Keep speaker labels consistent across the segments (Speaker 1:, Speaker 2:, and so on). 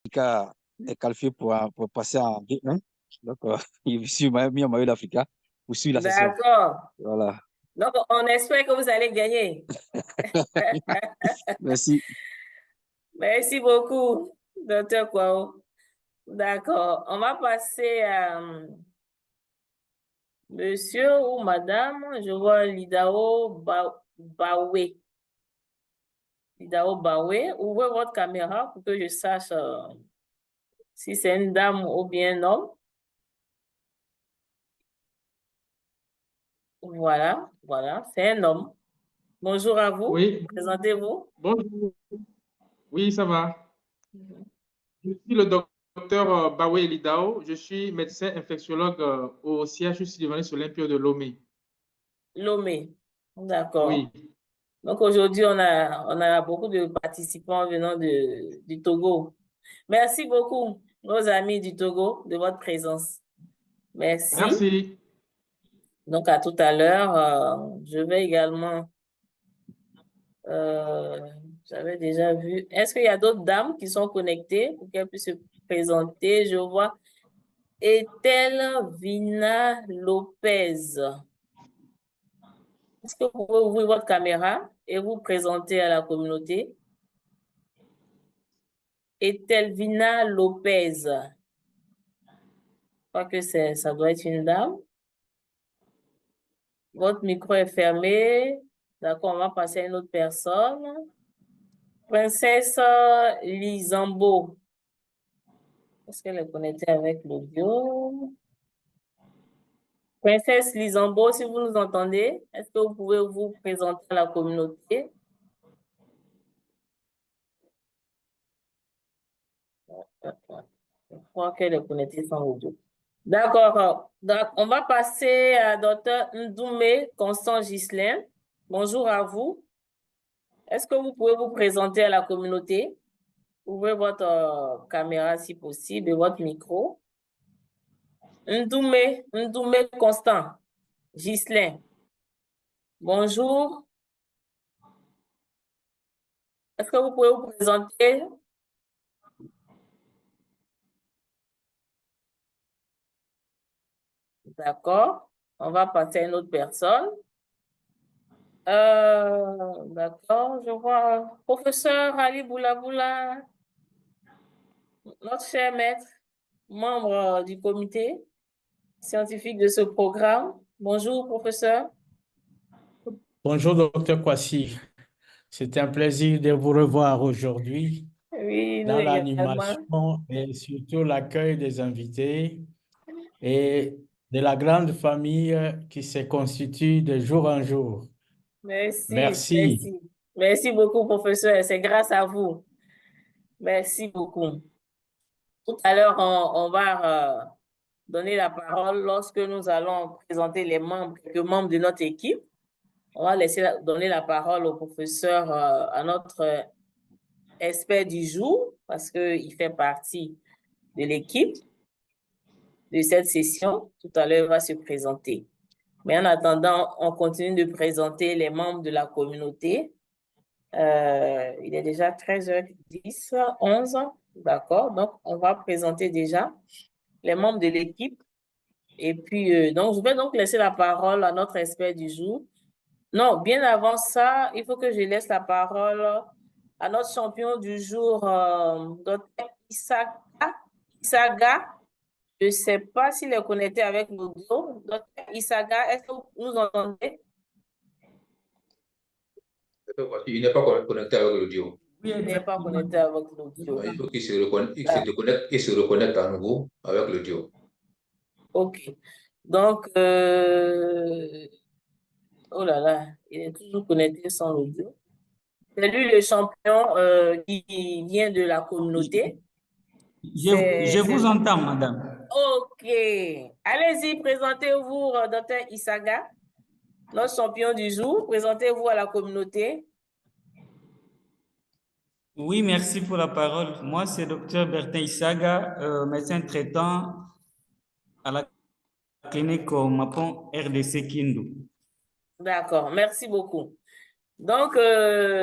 Speaker 1: Africa est qualifié pour passer en B1. Donc, je suis mis en maillot d'Africa pour suivre la session.
Speaker 2: D'accord.
Speaker 1: Voilà.
Speaker 2: Donc, on espère que vous allez gagner.
Speaker 1: Merci.
Speaker 2: Merci beaucoup, docteur Kwao. D'accord. On va passer à monsieur ou madame. Je vois Lidao Bawe. Lidao Bawe. Ouvrez votre caméra pour que je sache si c'est une dame ou bien un homme. Voilà, voilà, c'est un homme. Bonjour à vous.
Speaker 3: Oui.
Speaker 2: Présentez-vous.
Speaker 3: Bonjour. Oui, ça va. Je suis le docteur Bawe Lidao. Je suis médecin infectiologue au CHU Sylvanus Olympio de Lomé.
Speaker 2: Lomé. D'accord.
Speaker 3: Oui.
Speaker 2: Donc aujourd'hui, on a beaucoup de participants venant du Togo. Merci beaucoup, nos amis du Togo, de votre présence. Merci.
Speaker 3: Merci.
Speaker 2: Donc à tout à l'heure. Je vais également... j'avais déjà vu. Est-ce qu'il y a d'autres dames qui sont connectées pour qu'elles puissent se présenter? Je vois Ethel Vina Lopez. Est-ce que vous pouvez ouvrir votre caméra et vous présenter à la communauté? Etelvina Lopez. Je crois que ça doit être une dame. Votre micro est fermé. D'accord, on va passer à une autre personne. Princesse Lisambo. Est-ce qu'elle est connectée avec l'audio? Princesse Lisambo, si vous nous entendez, est-ce que vous pouvez vous présenter à la communauté? Je crois qu'elle est connectée sans audio. D'accord. Donc, on va passer à Dr Ndoumé Constant Ghislain. Bonjour à vous. Est-ce que vous pouvez vous présenter à la communauté? Ouvrez votre caméra si possible et votre micro. Ndoumé Constant Ghislain. Bonjour. Est-ce que vous pouvez vous présenter? D'accord. On va passer à une autre personne. D'accord. Je vois professeur Ali Boulaboula, notre cher maître, membre du comité scientifique de ce programme. Bonjour, professeur.
Speaker 4: Bonjour, docteur Kwasi. C'est un plaisir de vous revoir aujourd'hui
Speaker 2: Oui, nous
Speaker 4: dans
Speaker 2: également.
Speaker 4: l'animation et surtout l'accueil des invités et de la grande famille qui se constitue de jour en jour.
Speaker 2: Merci.
Speaker 4: Merci.
Speaker 2: Merci beaucoup, professeur. C'est grâce à vous. Merci beaucoup. Tout à l'heure, on va donner la parole lorsque nous allons présenter quelques membres de notre équipe. On va donner la parole au professeur, à notre expert du jour, parce qu'il fait partie de l'équipe de cette session. Tout à l'heure, il va se présenter. Mais en attendant, on continue de présenter les membres de la communauté. Il est déjà 13h10, 11. D'accord. Donc, on va présenter déjà les membres de l'équipe. Et puis, donc, je vais donc laisser la parole à notre expert du jour. Non, bien avant ça, il faut que je laisse la parole à notre champion du jour, Dr. Isaga. Je ne sais pas s'il est connecté avec l'audio. Dr. Isaga, est-ce que vous nous entendez?
Speaker 5: Il n'est pas connecté avec l'audio.
Speaker 2: Oui, il n'est pas connecté avec l'audio.
Speaker 5: Il faut qu'il se reconnecte et se reconnecte à nouveau avec l'audio.
Speaker 2: OK. Donc, oh là là, il est toujours connecté sans l'audio. C'est lui le champion qui vient de la communauté.
Speaker 6: Je vous entends, madame.
Speaker 2: OK. Allez-y, présentez-vous, Dr. Isaga, notre champion du jour. Présentez-vous à la communauté.
Speaker 6: Oui, merci pour la parole. Moi, c'est Dr. Bertin Isaga, médecin traitant à la clinique au Mapon RDC Kindu.
Speaker 2: D'accord, merci beaucoup. Donc,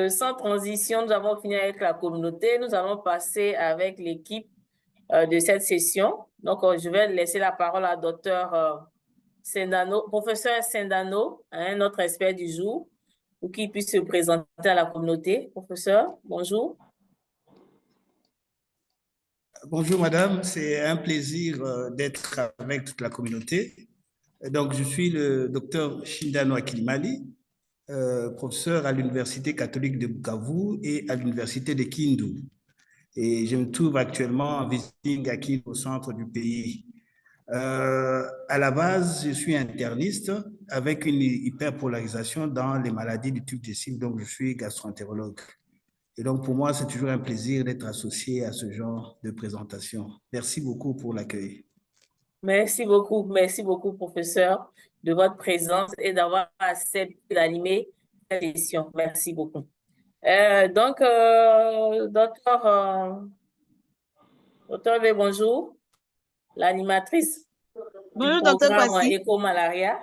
Speaker 2: sans transition, nous avons fini avec la communauté. Nous allons passer avec l'équipe de cette session. Donc, je vais laisser la parole à Dr. Sendano, professeur Sendano, notre expert du jour, pour qu'il puisse se présenter à la communauté. Professeur, bonjour.
Speaker 7: Bonjour madame, c'est un plaisir d'être avec toute la communauté. Donc, je suis le docteur Shindano Akilimali, professeur à l'Université catholique de Bukavu et à l'Université de Kindu. Et je me trouve actuellement en visiting à Kindu, au centre du pays. À la base, je suis interniste avec une hyperpolarisation dans les maladies du tube digestif, donc je suis gastroentérologue. Et donc, pour moi, c'est toujours un plaisir d'être associé à ce genre de présentation. Merci beaucoup pour l'accueil.
Speaker 2: Merci beaucoup, professeur, de votre présence et d'avoir accepté d'animer cette session. Merci beaucoup. Docteur V, bonjour, l'animatrice
Speaker 8: Bonjour,
Speaker 2: du
Speaker 8: docteur
Speaker 2: programme
Speaker 8: Kwasi.
Speaker 2: Éco-Malaria.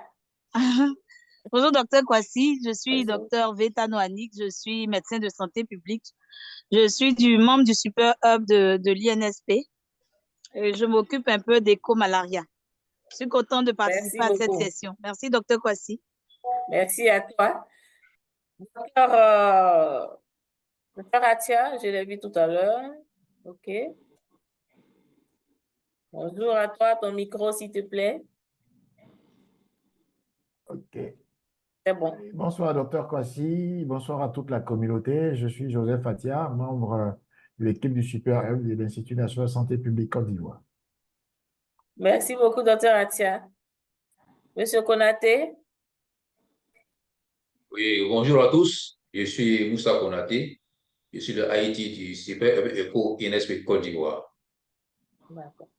Speaker 8: Bonjour, docteur Kwasi. Je suis docteur Vetano Annick. Je suis médecin de santé publique. Je suis membre du Super Hub de l'INSP. Je m'occupe un peu d'éco-malaria. Je suis contente de participer à cette session. Merci, docteur Kwasi.
Speaker 2: Merci à toi. Docteur Atia, je l'ai vu tout à l'heure. OK. Bonjour à toi, ton micro, s'il te plaît.
Speaker 9: OK.
Speaker 2: C'est bon.
Speaker 9: Bonsoir, docteur Kwasi. Bonsoir à toute la communauté. Je suis Joseph Atia, membre de l'équipe du Super Hub de l'Institut national de santé publique Côte d'Ivoire.
Speaker 2: Merci beaucoup, docteur Atia. Monsieur Konaté.
Speaker 5: Oui, bonjour à tous. Je suis Moussa Konaté. Je suis le Haïti du Super Hub Eco INSP Côte d'Ivoire.
Speaker 2: D'accord.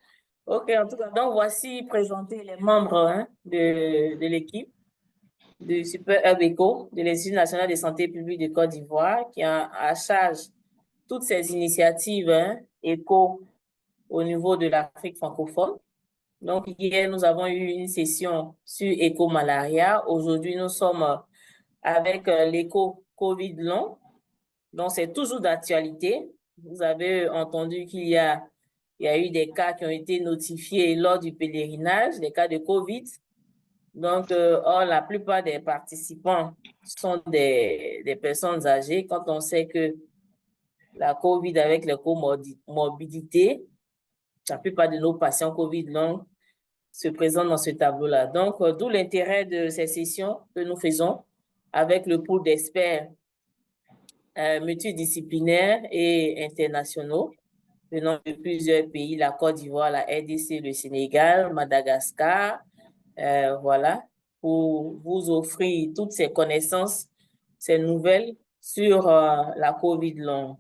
Speaker 2: OK, en tout cas, donc voici présenter les membres de l'équipe du Super Hub Eco de l'Institut national de santé publique de Côte d'Ivoire qui a à charge toutes ces initiatives éco au niveau de l'Afrique francophone. Donc, hier, nous avons eu une session sur éco-malaria. Aujourd'hui, nous sommes avec l'éco-COVID long. Donc, c'est toujours d'actualité. Vous avez entendu qu'il y a eu des cas qui ont été notifiés lors du pèlerinage, des cas de COVID. Donc, la plupart des participants sont des personnes âgées. Quand on sait que la COVID avec les comorbidités, la plupart de nos patients COVID long se présentent dans ce tableau-là. Donc, d'où l'intérêt de ces sessions que nous faisons avec le pool d'experts multidisciplinaires et internationaux venant de plusieurs pays, la Côte d'Ivoire, la RDC, le Sénégal, Madagascar, voilà, pour vous offrir toutes ces connaissances, ces nouvelles sur la COVID long.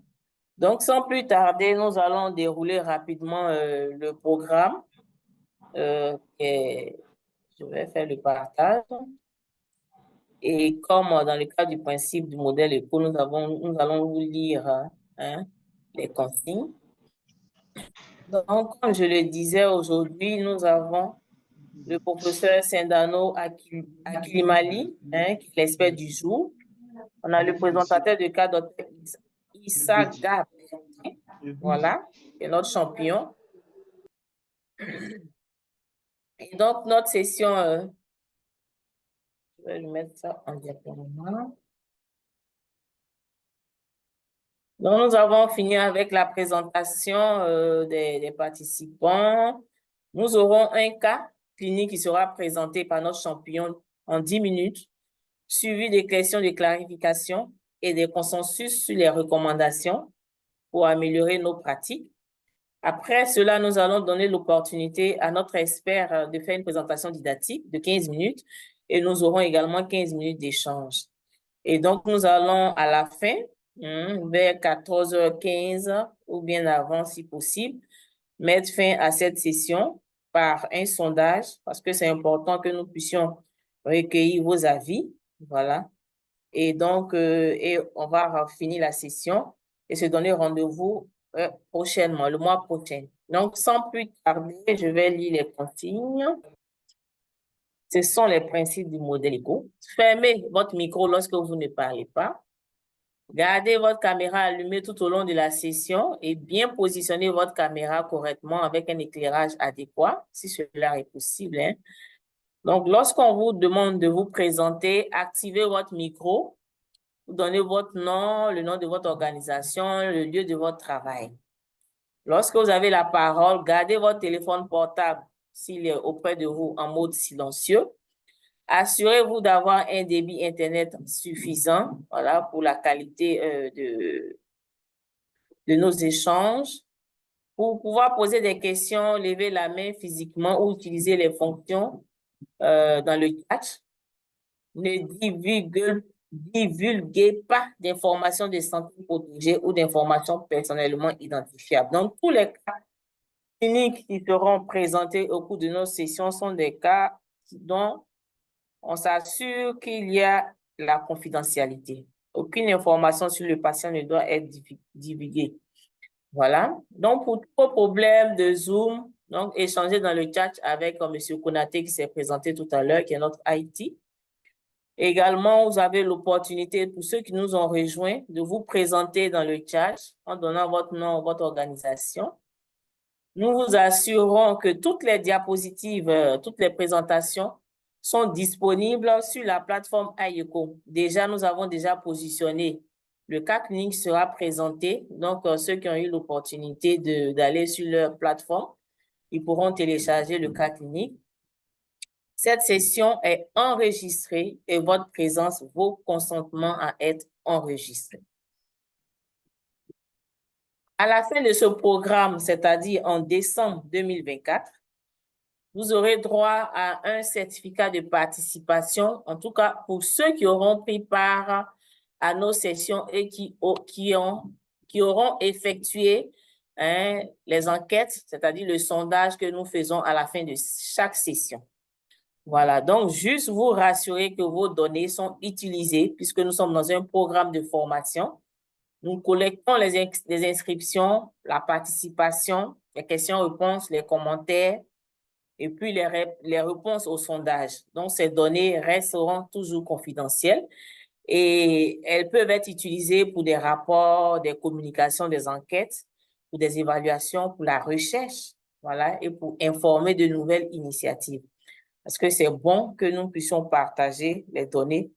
Speaker 2: Donc, sans plus tarder, nous allons dérouler rapidement le programme. Et je vais faire le partage. Et comme dans le cas du principe du modèle éco, nous allons vous lire les consignes. Donc, comme je le disais, aujourd'hui, nous avons le professeur Sendano Akilimali, qui est l'expert du jour. On a le présentateur de cas, Dr. Isaga, voilà, qui est notre champion. Et donc, notre session, je vais lui mettre ça en diaporama. Donc, nous avons fini avec la présentation des participants. Nous aurons un cas clinique qui sera présenté par notre champion en 10 minutes, suivi des questions de clarification et des consensus sur les recommandations pour améliorer nos pratiques. Après cela, nous allons donner l'opportunité à notre expert de faire une présentation didactique de 15 minutes et nous aurons également 15 minutes d'échange. Et donc, nous allons à la fin, vers 14h15 ou bien avant si possible, mettre fin à cette session par un sondage parce que c'est important que nous puissions recueillir vos avis. Voilà. Et donc, on va finir la session et se donner rendez-vous prochainement, le mois prochain. Donc, sans plus tarder, je vais lire les consignes. Ce sont les principes du modèle éco. Fermez votre micro lorsque vous ne parlez pas. Gardez votre caméra allumée tout au long de la session et bien positionnez votre caméra correctement avec un éclairage adéquat, si cela est possible, hein. Donc, lorsqu'on vous demande de vous présenter, activez votre micro, vous donnez votre nom, le nom de votre organisation, le lieu de votre travail. Lorsque vous avez la parole, gardez votre téléphone portable s'il est auprès de vous en mode silencieux. Assurez-vous d'avoir un débit Internet suffisant, voilà, pour la qualité de nos échanges. Pour pouvoir poser des questions, levez la main physiquement ou utiliser les fonctions dans le chat. Ne divulguez pas d'informations de santé protégées ou d'informations personnellement identifiables. Donc, tous les cas cliniques qui seront présentés au cours de nos sessions sont des cas dont on s'assure qu'il y a la confidentialité. Aucune information sur le patient ne doit être divulguée. Voilà. Donc, pour tous vos problèmes de Zoom, donc, échangez dans le chat avec M. Konaté qui s'est présenté tout à l'heure, qui est notre IT. Également, vous avez l'opportunité, pour ceux qui nous ont rejoints, de vous présenter dans le chat en donnant votre nom, votre organisation. Nous vous assurons que toutes les diapositives, toutes les présentations sont disponibles sur la plateforme IECO. Déjà, nous avons déjà positionné. Le cas clinique sera présenté. Donc, ceux qui ont eu l'opportunité d'aller sur leur plateforme, ils pourront télécharger le cas clinique. Cette session est enregistrée et votre présence vaut consentement à être enregistrée. À la fin de ce programme, c'est-à-dire en décembre 2024, vous aurez droit à un certificat de participation, en tout cas pour ceux qui auront pris part à nos sessions et qui auront effectué les enquêtes, c'est-à-dire le sondage que nous faisons à la fin de chaque session. Voilà, donc juste vous rassurer que vos données sont utilisées puisque nous sommes dans un programme de formation. Nous collectons les inscriptions, la participation, les questions-réponses, les commentaires, et puis les réponses au sondage. Donc, ces données resteront toujours confidentielles et elles peuvent être utilisées pour des rapports, des communications, des enquêtes, pour des évaluations, pour la recherche, voilà, et pour informer de nouvelles initiatives. Parce que c'est bon que nous puissions partager les données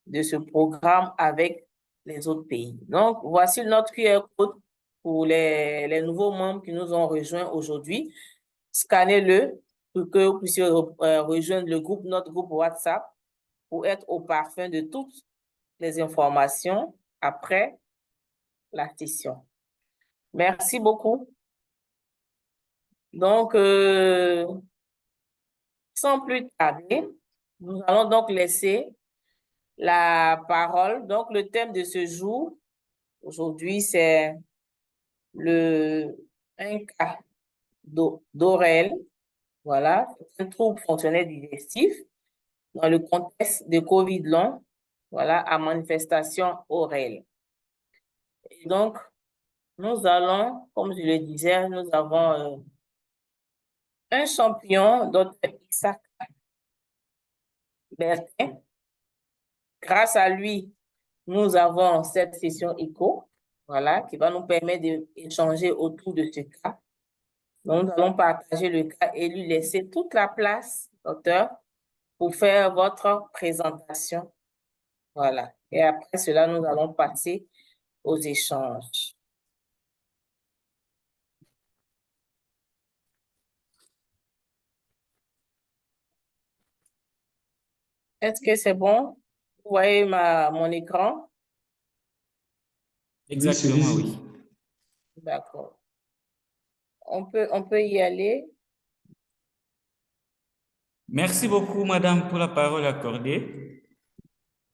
Speaker 2: de ce programme avec les autres pays. Donc, voici notre QR code pour les nouveaux membres qui nous ont rejoints aujourd'hui. Scannez-le pour que vous puissiez rejoindre notre groupe WhatsApp pour être au parfum de toutes les informations après la session. Merci beaucoup. Donc, sans plus tarder, nous allons donc laisser la parole. Donc, le thème de ce jour, aujourd'hui, c'est un cas d'ORL. Voilà, un trouble fonctionnel digestif dans le contexte de COVID long, voilà, à manifestation ORL. Et donc, nous allons, comme je le disais, nous avons un champion, Dr. Isaac Bertin. Grâce à lui, nous avons cette session éco, voilà, qui va nous permettre d'échanger autour de ce cas. Donc, nous allons partager le cas et lui laisser toute la place, docteur, pour faire votre présentation. Voilà. Et après cela, nous allons passer aux échanges. Est-ce que c'est bon? Vous voyez mon écran?
Speaker 6: Exactement, oui.
Speaker 2: D'accord. On peut y aller.
Speaker 6: Merci beaucoup, madame, pour la parole accordée.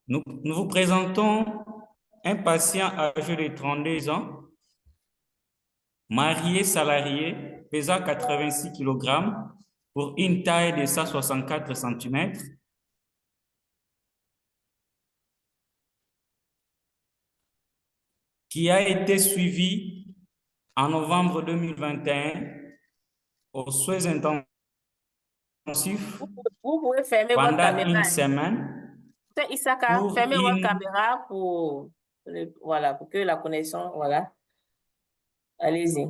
Speaker 6: Nous vous présentons un patient âgé de 32 ans, marié, salarié, pesant 86 kg pour une taille de 164 cm. Qui a été suivi en novembre 2021 aux soins intensifs
Speaker 2: vous pouvez fermer votre
Speaker 6: pendant
Speaker 2: caméra.
Speaker 6: une semaine.
Speaker 2: Isaka, fermez votre caméra pour Voilà, pour que la connexion, voilà. Allez-y.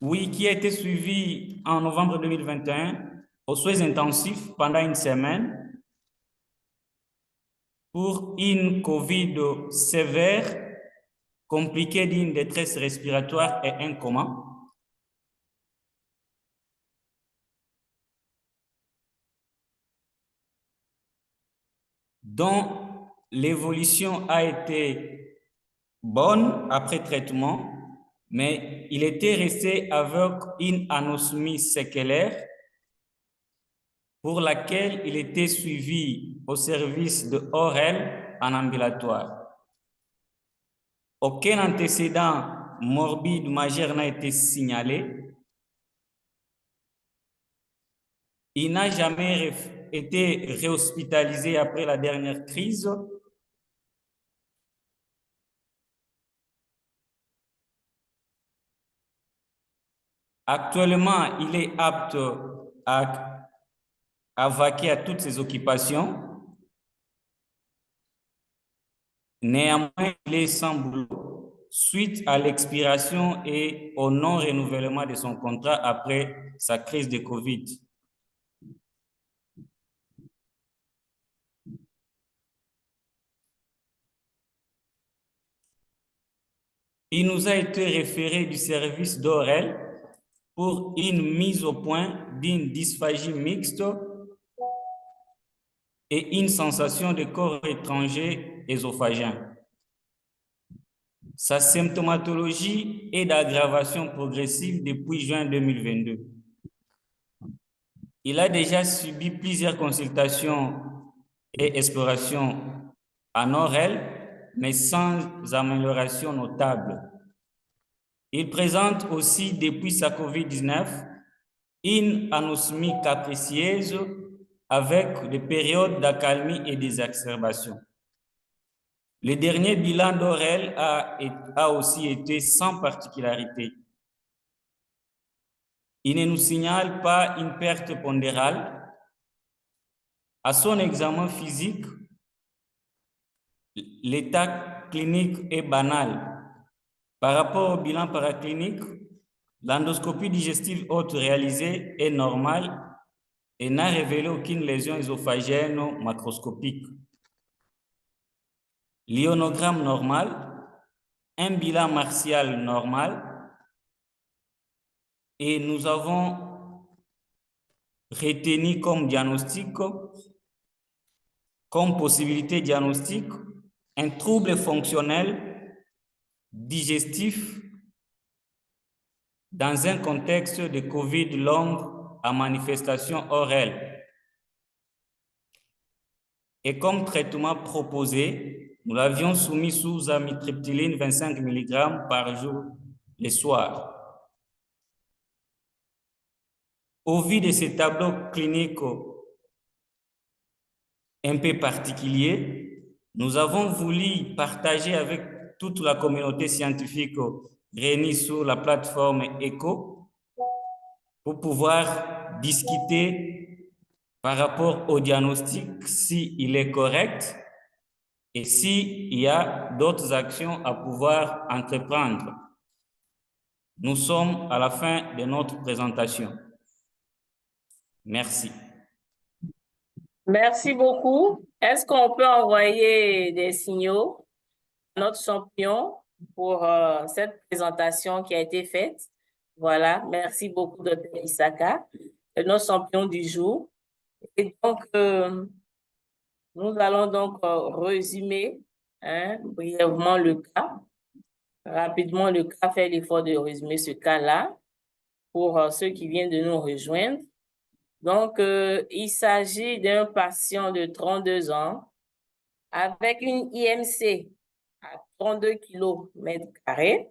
Speaker 6: Oui, qui a été suivi en novembre 2021 aux soins intensifs pendant une semaine pour une COVID sévère, compliquée d'une détresse respiratoire et un coma. Dont l'évolution a été bonne après traitement, mais il était resté avec une anosmie séquelaire pour laquelle il était suivi au service de ORL en ambulatoire. Aucun antécédent morbide majeur n'a été signalé. Il n'a jamais été réhospitalisé après la dernière crise. Actuellement, il est apte à vaquer à toutes ses occupations. Néanmoins, il est sans boulot suite à l'expiration et au non-renouvellement de son contrat après sa crise de COVID. Il nous a été référé du service d'ORL pour une mise au point d'une dysphagie mixte et une sensation de corps étranger œsophagien. Sa symptomatologie est d'aggravation progressive depuis juin 2022. Il a déjà subi plusieurs consultations et explorations en ORL, mais sans amélioration notable. Il présente aussi, depuis sa COVID-19, une anosmie capricieuse avec des périodes d'accalmie et d'exacerbation. Le dernier bilan d'ORL a aussi été sans particularité. Il ne nous signale pas une perte pondérale. À son examen physique, l'état clinique est banal. Par rapport au bilan paraclinique, l'endoscopie digestive haute réalisée est normale et n'a révélé aucune lésion œsophagienne macroscopique. L'ionogramme normal, un bilan martial normal, et nous avons retenu comme diagnostic, comme possibilité diagnostique, un trouble fonctionnel digestif dans un contexte de COVID longue à manifestation ORL. Et comme traitement proposé, nous l'avions soumis sous amitriptyline 25 mg par jour le soir. Au vu de ces tableaux cliniques un peu particuliers, nous avons voulu partager avec toute la communauté scientifique réunie sur la plateforme ECHO pour pouvoir discuter par rapport au diagnostic, s'il est correct et s'il y a d'autres actions à pouvoir entreprendre. Nous sommes à la fin de notre présentation. Merci.
Speaker 2: Merci beaucoup. Est-ce qu'on peut envoyer des signaux à notre champion pour cette présentation qui a été faite? Voilà, merci beaucoup, Dr. Isaka, notre champion du jour. Et donc, nous allons donc résumer brièvement le cas. Rapidement, le cas fait l'effort de résumer ce cas-là pour ceux qui viennent de nous rejoindre. Donc, il s'agit d'un patient de 32 ans avec une IMC à 32 km²,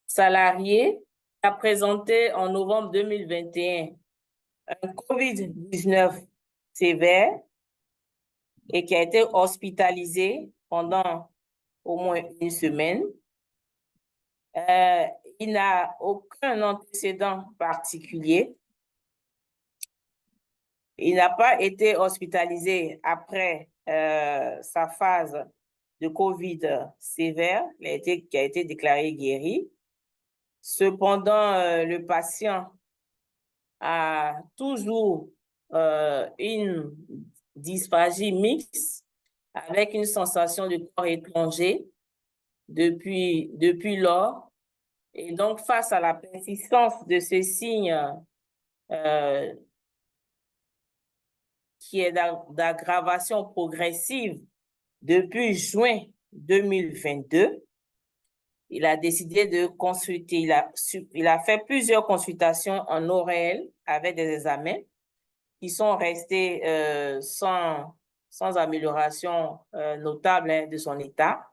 Speaker 2: salarié, a présenté en novembre 2021 un COVID-19 sévère et qui a été hospitalisé pendant au moins une semaine. Il n'a aucun antécédent particulier. Il n'a pas été hospitalisé après sa phase de COVID sévère, qui a été déclaré guéri. Cependant, le patient a toujours une dysphagie mixte avec une sensation de corps étranger depuis lors. Et donc, face à la persistance de ce signe qui est d'aggravation progressive depuis juin 2022, il a décidé de consulter. Il a fait plusieurs consultations en eau réelle avec des examens qui sont restés sans amélioration notable de son état.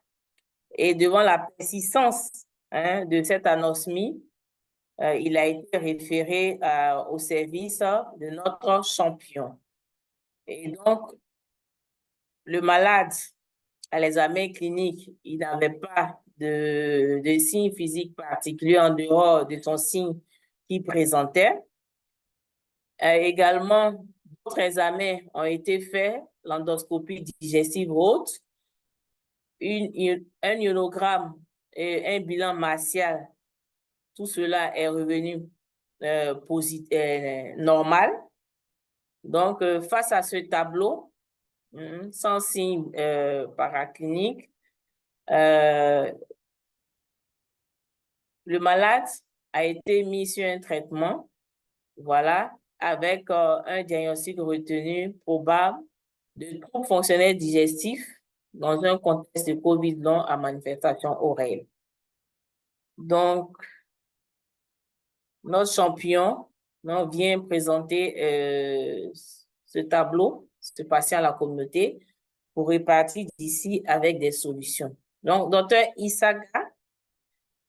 Speaker 2: Et devant la persistance de cette anosmie, il a été référé au service de notre champion. Et donc, le malade, à l'examen clinique, il n'avait pas de signes physiques particuliers en dehors de son signe qu'il présentait. Également, d'autres examens ont été faits, l'endoscopie digestive haute, un ionogramme et un bilan martial. Tout cela est revenu normal. Donc, face à ce tableau, sans signe paraclinique, le malade a été mis sur un traitement, voilà, avec un diagnostic retenu probable de troubles fonctionnels digestifs dans un contexte de COVID long à manifestation oreille. Donc, notre champion vient présenter ce tableau, ce patient à la communauté, pour repartir d'ici avec des solutions. Donc, docteur Issaga,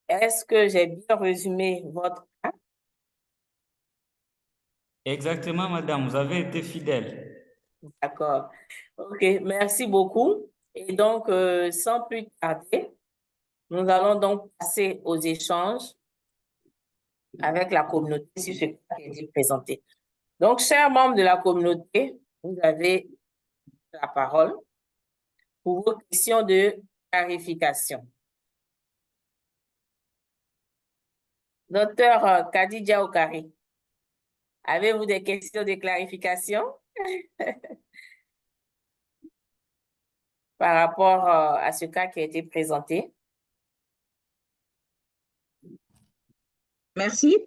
Speaker 2: est-ce que j'ai bien résumé votre cas?
Speaker 6: Exactement, madame, vous avez été fidèle.
Speaker 2: D'accord. OK, merci beaucoup. Et donc, sans plus tarder, nous allons donc passer aux échanges avec la communauté sur ce cas qui a été présenté. Donc, chers membres de la communauté, vous avez la parole pour vos questions de clarification. Docteur Khadija Okari, avez-vous des questions de clarification par rapport à ce cas qui a été présenté?
Speaker 10: Merci.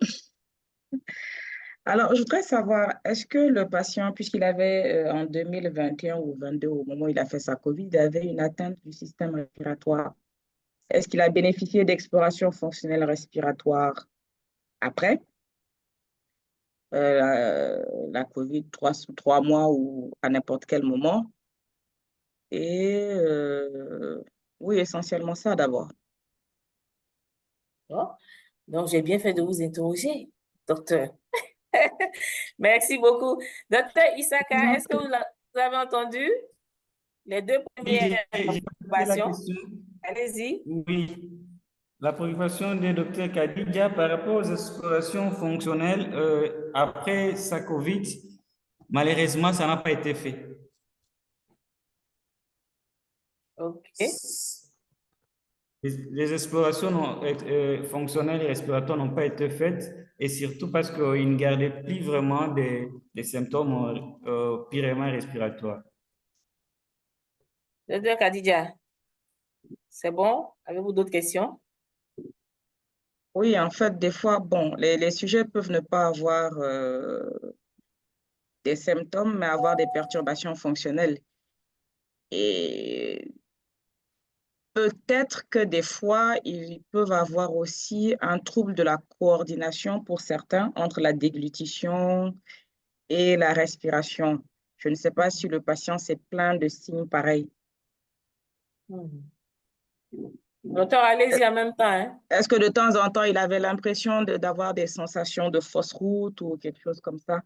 Speaker 10: Alors, je voudrais savoir, est-ce que le patient, puisqu'il avait en 2021 ou 2022, au moment où il a fait sa COVID, avait une atteinte du système respiratoire, est-ce qu'il a bénéficié d'exploration fonctionnelle respiratoire après la COVID, 3 mois ou à n'importe quel moment? Et oui, essentiellement ça d'abord.
Speaker 2: Oh, donc, j'ai bien fait de vous interroger, docteur. Merci beaucoup. Docteur Issaga, est-ce que vous avez entendu les deux premières préoccupations? Allez-y.
Speaker 6: Oui. La préoccupation du docteur Khadija par rapport aux explorations fonctionnelles après sa COVID, malheureusement, ça n'a pas été fait.
Speaker 2: OK.
Speaker 6: Les explorations fonctionnelles et respiratoires n'ont pas été faites, et surtout parce qu'ils ne gardaient plus vraiment des symptômes purement respiratoires.
Speaker 2: Docteur Khadija, c'est bon? Avez-vous d'autres questions?
Speaker 10: Oui, en fait, des fois, bon, les sujets peuvent ne pas avoir des symptômes, mais avoir des perturbations fonctionnelles. Et peut-être que des fois, ils peuvent avoir aussi un trouble de la coordination pour certains entre la déglutition et la respiration. Je ne sais pas si le patient s'est plaint de signes pareils.
Speaker 2: Docteur, allez-y en même temps. Hein?
Speaker 10: Est-ce que de temps en temps, il avait l'impression d'avoir des sensations de fausse route ou quelque chose comme ça?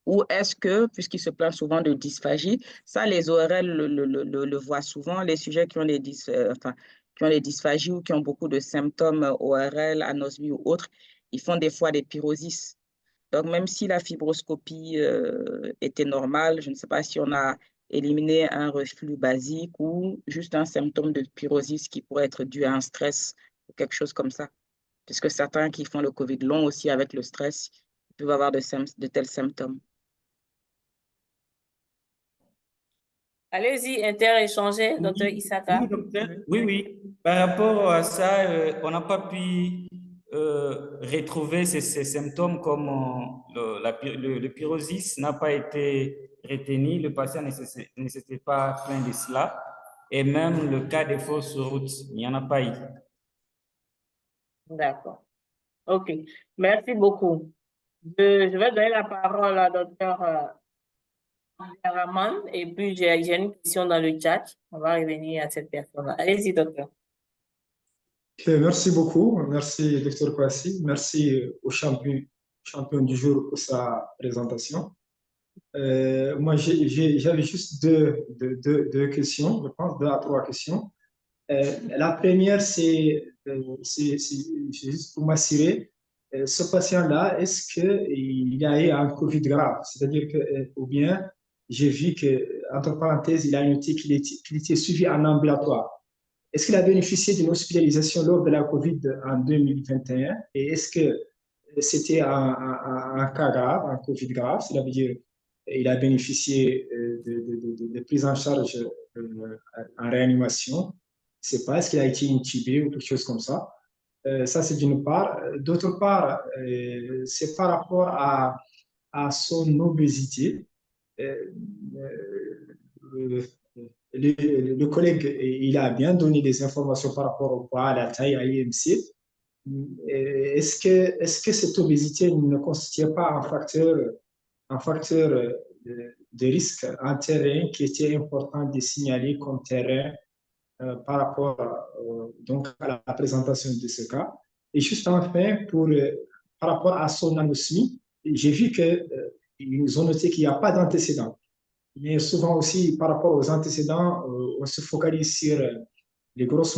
Speaker 10: Ou est-ce que, puisqu'il se plaint souvent de dysphagie, ça, les ORL le voient souvent, les sujets qui ont des dysphagies ou qui ont beaucoup de symptômes ORL, anosmie ou autres, ils font des fois des pyrosis. Donc, même si la fibroscopie était normale, je ne sais pas si on a éliminer un reflux basique ou juste un symptôme de pyrosis qui pourrait être dû à un stress ou quelque chose comme ça. Puisque certains qui font le COVID long aussi avec le stress peuvent avoir de tels symptômes.
Speaker 2: Allez-y, interéchanger, docteur
Speaker 6: Oui,
Speaker 2: Isaka.
Speaker 6: oui, docteur. Oui, oui. Par rapport à ça, on n'a pas pu retrouver ces symptômes comme le pyrosis n'a pas été retenu, le patient ne s'était pas plaint de cela, et même le cas de fausse route, il n'y en a pas eu.
Speaker 2: D'accord. OK. Merci beaucoup. Je vais donner la parole à docteur Rahman et puis j'ai une question dans le chat. On va revenir à cette personne-là. Allez-y, docteur.
Speaker 11: Merci beaucoup. Merci, docteur Kwasi. Merci au champion du jour pour sa présentation. Moi, j'avais juste deux questions, je pense, 2 à 3 questions. La première, c'est juste pour m'assurer, ce patient-là, est-ce qu'il a eu un COVID grave? C'est-à-dire que, ou bien, j'ai vu que, entre parenthèses, il a noté qu'il était suivi en ambulatoire. Est-ce qu'il a bénéficié d'une hospitalisation lors de la COVID en 2021? Et est-ce que c'était un cas grave, un COVID grave? Cela veut dire qu'il a bénéficié de prise en charge en réanimation. Je ne sais pas, est-ce qu'il a été intubé ou quelque chose comme ça? Ça, c'est d'une part. D'autre part, c'est par rapport à son obésité. Le collègue, il a bien donné des informations par rapport au poids, à la taille, à l'IMC. Est-ce que cette obésité ne constitue pas un facteur de risque, un terrain qui était important de signaler comme terrain par rapport donc à la présentation de ce cas? Et juste enfin, par rapport à son anosmie, j'ai vu qu'ils ont noté qu'il n'y a pas d'antécédent. Mais souvent aussi, par rapport aux antécédents, on se focalise sur les grosses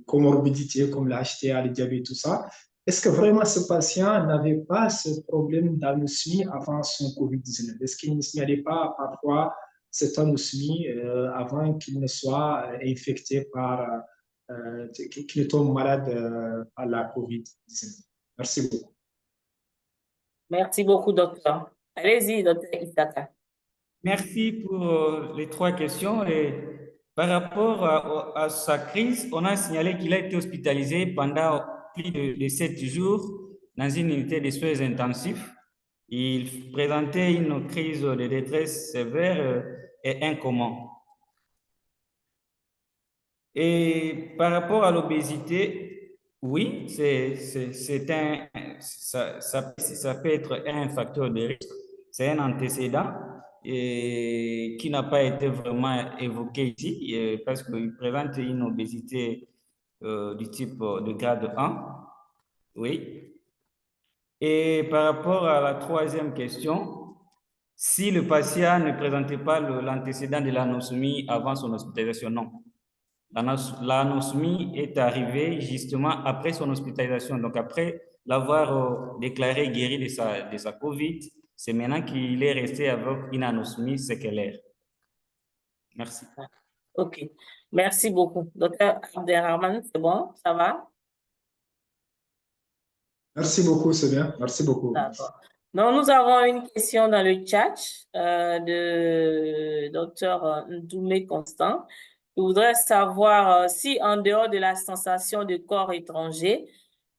Speaker 11: comorbidités comme la HTA, le diabète, tout ça. Est-ce que vraiment ce patient n'avait pas ce problème d'anosmie avant son COVID-19? Est-ce qu'il ne signalait pas parfois cette anosmie avant qu'il ne soit infecté qu'il ne tombe malade par la COVID-19? Merci beaucoup.
Speaker 2: Merci beaucoup, docteur. Allez-y, docteur Isaka.
Speaker 6: Merci pour les 3 questions. Et par rapport à sa crise, on a signalé qu'il a été hospitalisé pendant plus de 7 jours dans une unité de soins intensifs. Il présentait une crise de détresse sévère et un coma. Et par rapport à l'obésité, oui, ça peut être un facteur de risque. C'est un antécédent qui n'a pas été vraiment évoqué ici parce qu'il présente une obésité du type de grade 1. Oui. Et par rapport à la 3e question, si le patient ne présentait pas l'antécédent de l'anosmie avant son hospitalisation, non. L'anosmie est arrivée justement après son hospitalisation. Donc, après l'avoir déclaré guéri de sa COVID, c'est maintenant qu'il est resté avec une anosmie séquelaire. Merci.
Speaker 2: OK. Merci beaucoup. Docteur Abderrahman, c'est bon? Ça va?
Speaker 11: Merci beaucoup, c'est bien. Merci beaucoup.
Speaker 2: D'accord. Donc, nous avons une question dans le chat de docteur Ndoumé Constant. Je voudrais savoir si, en dehors de la sensation de corps étranger,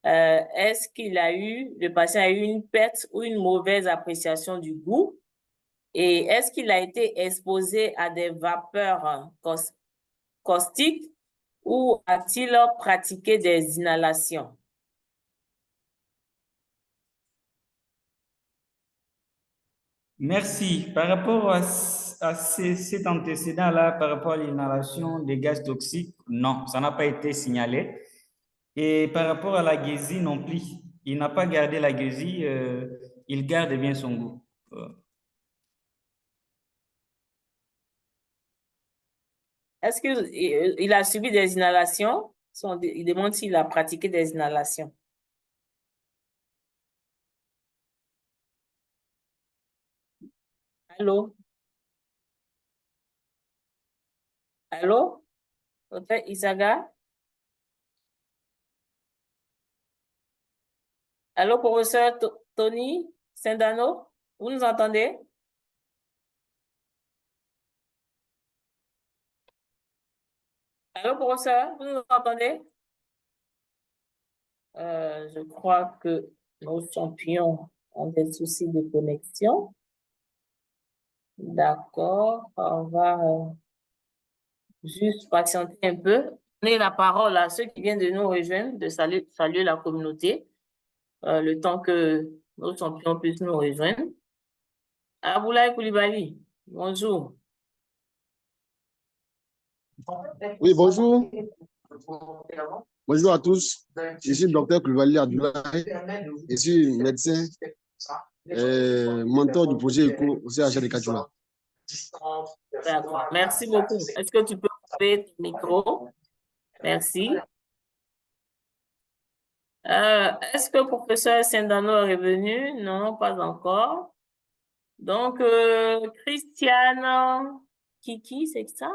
Speaker 2: est-ce qu'il le patient a eu une perte ou une mauvaise appréciation du goût? Et est-ce qu'il a été exposé à des vapeurs caustiques ou a-t-il pratiqué des inhalations?
Speaker 6: Merci. Par rapport à cet antécédent-là, par rapport à l'inhalation des gaz toxiques, non, ça n'a pas été signalé. Et par rapport à la guésie non plus, il n'a pas gardé la guésie, il garde bien son goût.
Speaker 2: Est-ce qu'il a subi des inhalations? Il demande s'il a pratiqué des inhalations. Allô? Allô? Docteur Isaga? Allô, professeur Tony Sendano? Vous nous entendez? Allô, professeur? Vous nous entendez? Je crois que nos champions ont des soucis de connexion. D'accord, on va juste patienter un peu. Donner la parole à ceux qui viennent de nous rejoindre, de saluer la communauté, le temps que nos champions puissent nous rejoindre. Aboulaye Koulibaly, bonjour.
Speaker 12: Oui, bonjour. Bonjour à tous. Je suis le docteur Koulibaly Abdoulaye. Je suis médecin et mentor du projet ECO au CHR de Katoula.
Speaker 2: D'accord, merci beaucoup. Est-ce que tu peux couper ton micro? Merci. Est-ce que le professeur Sendano est revenu? Non, pas encore. Donc, Christiane Kiki, c'est ça?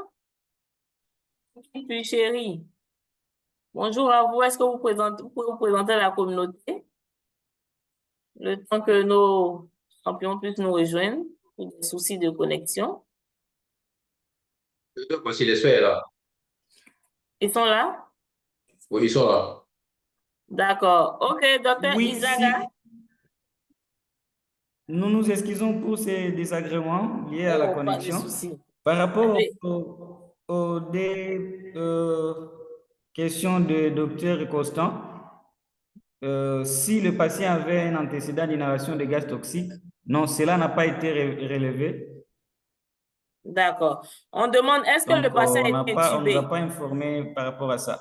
Speaker 2: Kiki chérie. Bonjour à vous. Est-ce que vous pouvez vous présenter à la communauté? Le temps que nos champions puissent nous rejoindre pour des soucis de connexion.
Speaker 5: Voici les soeurs là.
Speaker 2: Ils sont là?
Speaker 5: Oui, ils sont là.
Speaker 2: D'accord. OK, docteur
Speaker 6: Oui,
Speaker 2: Isaga.
Speaker 6: Nous nous excusons pour ces désagréments liés à la
Speaker 2: Oh, pas de
Speaker 6: connexion.
Speaker 2: souci.
Speaker 6: Par rapport
Speaker 2: Allez.
Speaker 6: aux questions de docteur Constant, si le patient avait un antécédent d'inhalation de gaz toxiques, non, cela n'a pas été relevé.
Speaker 2: D'accord. On demande, est-ce que le patient a été
Speaker 6: On ne nous a
Speaker 2: intubé?
Speaker 6: pas informé par rapport à ça.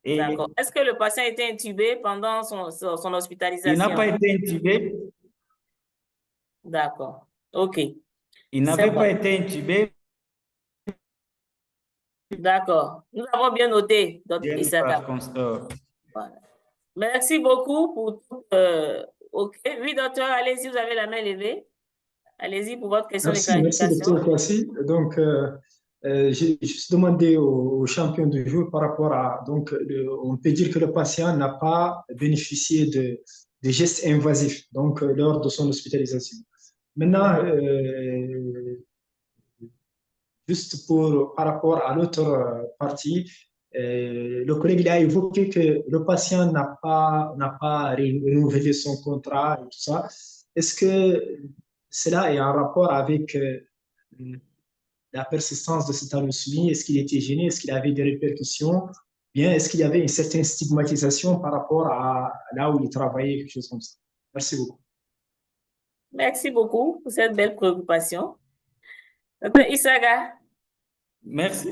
Speaker 2: D'accord. Est-ce que le patient a été intubé pendant son hospitalisation?
Speaker 6: Il n'a pas été intubé.
Speaker 2: D'accord. OK.
Speaker 6: Il n'avait pas été intubé.
Speaker 2: D'accord. Nous avons bien noté, docteur Isaka. Voilà. Merci beaucoup pour tout. OK. Oui, docteur, allez-y, vous avez la main levée. Allez-y pour votre question de clarification.
Speaker 11: Merci, docteur Kwasi. Donc, j'ai juste demandé au champion du jour par rapport à, donc, on peut dire que le patient n'a pas bénéficié de gestes invasifs, donc, lors de son hospitalisation. Maintenant, juste par rapport à l'autre partie, le collègue a évoqué que le patient n'a pas renouvelé son contrat et tout ça. Est-ce que cela est en rapport avec la persistance de cette anosmie? Est-ce qu'il était gêné? Est-ce qu'il avait des répercussions? Bien, est-ce qu'il y avait une certaine stigmatisation par rapport à là où il travaillait, quelque chose comme ça? Merci beaucoup.
Speaker 2: Merci beaucoup pour cette belle préoccupation. Docteur Isaga.
Speaker 6: Merci,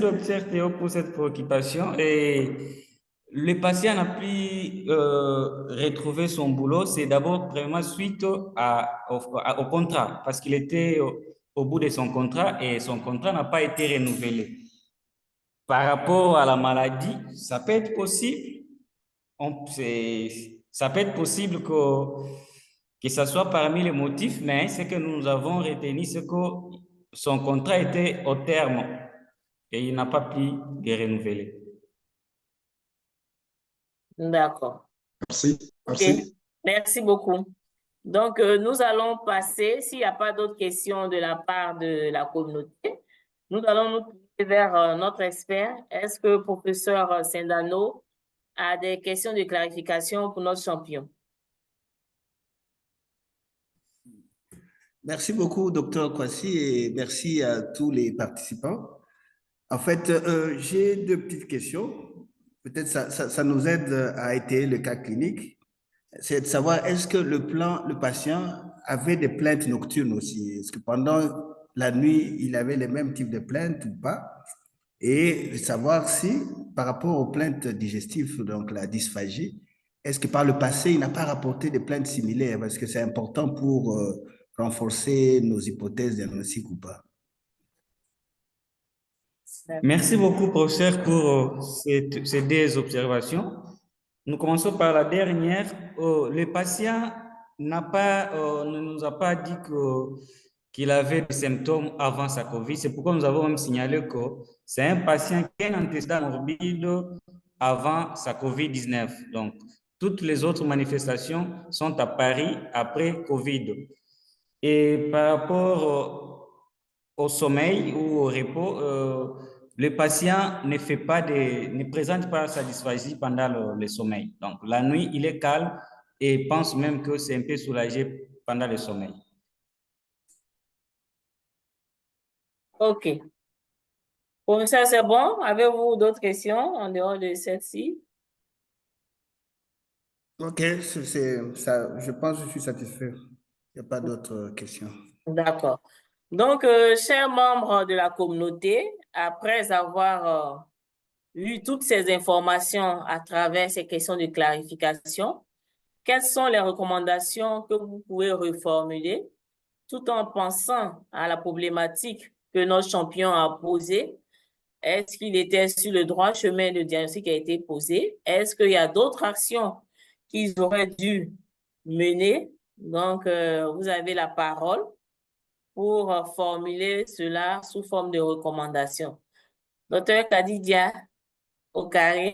Speaker 6: docteur Théo, pour cette préoccupation. Et le patient n'a pu retrouver son boulot. C'est d'abord vraiment suite au contrat, parce qu'il était au bout de son contrat et son contrat n'a pas été renouvelé. Par rapport à la maladie, ça peut être possible. Ça peut être possible que ça soit parmi les motifs, mais ce que nous avons retenu, c'est que son contrat était au terme et il n'a pas pu le renouveler.
Speaker 2: D'accord.
Speaker 11: Merci.
Speaker 2: Okay. Merci beaucoup. Donc, nous allons passer, s'il n'y a pas d'autres questions de la part de la communauté, nous allons nous tourner vers notre expert. Est-ce que le professeur Sendano a des questions de clarification pour notre champion?
Speaker 7: Merci beaucoup, docteur Kwasi, et merci à tous les participants. En fait, j'ai deux petites questions. Peut-être ça nous aide à étayer le cas clinique. C'est de savoir, est-ce que le patient avait des plaintes nocturnes aussi? Est-ce que pendant la nuit, il avait les mêmes types de plaintes ou pas? Et de savoir si, par rapport aux plaintes digestives, donc la dysphagie, est-ce que par le passé, il n'a pas rapporté des plaintes similaires? Parce que c'est important pour renforcer nos hypothèses diagnostiques ou pas.
Speaker 6: Merci beaucoup, professeur, pour ces deux observations. Nous commençons par la dernière. Le patient ne nous a pas dit qu'il avait des symptômes avant sa COVID. C'est pourquoi nous avons même signalé que c'est un patient qui a un antécédent morbide avant sa COVID-19. Donc, toutes les autres manifestations sont apparues après COVID. Et par rapport au sommeil ou au repos, le patient ne présente pas sa dysphagie pendant le sommeil. Donc, la nuit, il est calme et pense même que c'est un peu soulagé pendant le sommeil.
Speaker 2: OK. Professeur, c'est bon? Avez-vous d'autres questions en dehors de celle-ci?
Speaker 7: Ok, ça, je pense que je suis satisfait. Il n'y a pas d'autres questions.
Speaker 2: D'accord. Donc, chers membres de la communauté, après avoir eu toutes ces informations à travers ces questions de clarification, quelles sont les recommandations que vous pouvez reformuler tout en pensant à la problématique que notre champion a posée? Est-ce qu'il était sur le droit chemin de diagnostic qui a été posé? Est-ce qu'il y a d'autres actions qu'ils auraient dû mener? Donc, vous avez la parole pour formuler cela sous forme de recommandation. Docteur Kadidia Okare,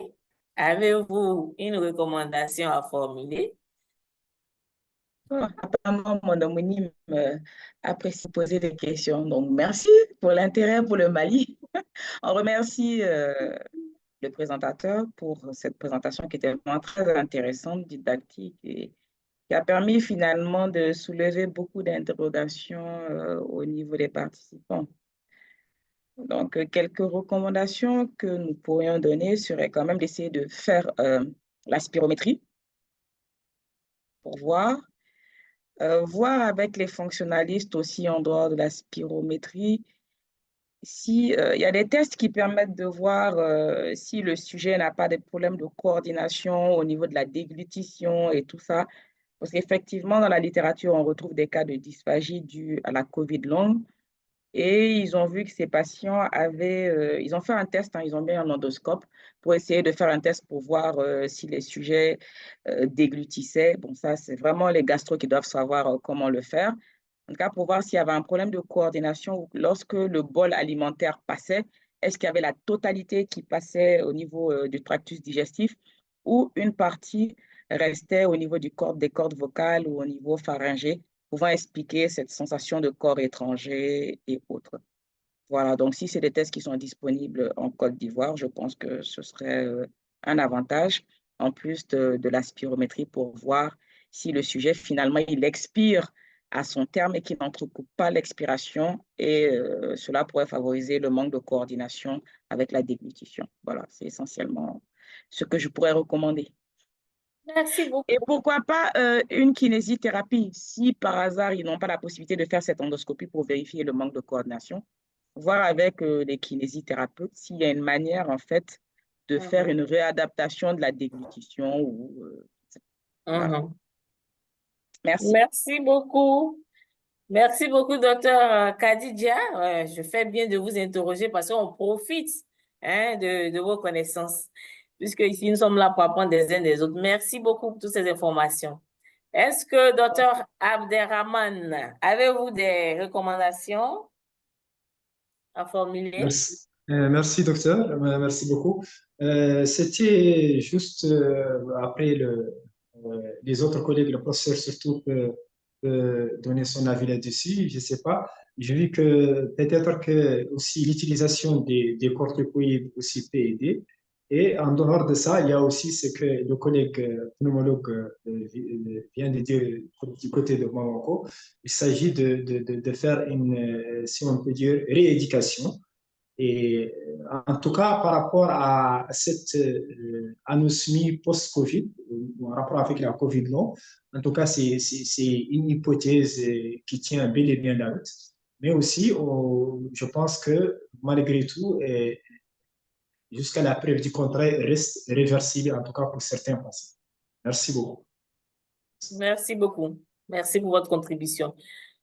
Speaker 2: avez-vous une recommandation à formuler?
Speaker 10: Apparemment, mon homonyme apprécie poser des questions. Donc, merci pour l'intérêt pour le Mali. On remercie le présentateur pour cette présentation qui était vraiment très intéressante, didactique et qui a permis finalement de soulever beaucoup d'interrogations au niveau des participants. Donc, quelques recommandations que nous pourrions donner seraient quand même d'essayer de faire la spirométrie pour voir. Voir avec les fonctionnalistes aussi en dehors de la spirométrie si il y a des tests qui permettent de voir si le sujet n'a pas de problème de coordination au niveau de la déglutition et tout ça. Parce qu'effectivement, dans la littérature, on retrouve des cas de dysphagie due à la COVID longue. Et ils ont vu que ces patients avaient, ils ont fait un test, hein, ils ont mis un endoscope pour essayer de faire un test pour voir si les sujets déglutissaient. Bon, ça, c'est vraiment les gastro qui doivent savoir comment le faire. En tout cas, pour voir s'il y avait un problème de coordination lorsque le bol alimentaire passait, est-ce qu'il y avait la totalité qui passait au niveau du tractus digestif ou une partie restait au niveau des cordes vocales ou au niveau pharyngé, pouvant expliquer cette sensation de corps étranger et autres. Voilà, donc si c'est des tests qui sont disponibles en Côte d'Ivoire, je pense que ce serait un avantage, en plus de la spirométrie, pour voir si le sujet, finalement, il expire à son terme et qu'il n'entrecoupe pas l'expiration, et cela pourrait favoriser le manque de coordination avec la déglutition. Voilà, c'est essentiellement ce que je pourrais recommander.
Speaker 2: Merci beaucoup.
Speaker 10: Et pourquoi pas une kinésithérapie, si par hasard ils n'ont pas la possibilité de faire cette endoscopie pour vérifier le manque de coordination, voir avec les kinésithérapeutes s'il y a une manière en fait de faire une réadaptation de la déglutition. Voilà. Merci.
Speaker 2: Merci beaucoup. Merci beaucoup, docteur Kadidia. Je fais bien de vous interroger parce qu'on profite de vos connaissances, puisque ici, nous sommes là pour apprendre des uns des autres. Merci beaucoup pour toutes ces informations. Est-ce que, docteur Abderrahman, avez-vous des recommandations à formuler?
Speaker 11: Merci, merci docteur, merci beaucoup. C'était juste après les autres collègues, le professeur surtout peut donner son avis là-dessus, je ne sais pas. J'ai vu que peut-être que aussi l'utilisation des corticoïdes aussi peut aider. Et en dehors de ça, il y a aussi ce que le collègue pneumologue vient de dire du côté de Mamako. Il s'agit de faire une, si on peut dire, rééducation. Et en tout cas, par rapport à cette anosmie post-Covid, en rapport avec la Covid long, en tout cas, c'est une hypothèse qui tient bel et bien la route. Mais aussi, je pense que malgré tout, jusqu'à la preuve du contraire, reste réversible, en tout cas pour certains patients. Merci beaucoup.
Speaker 2: Merci beaucoup. Merci pour votre contribution.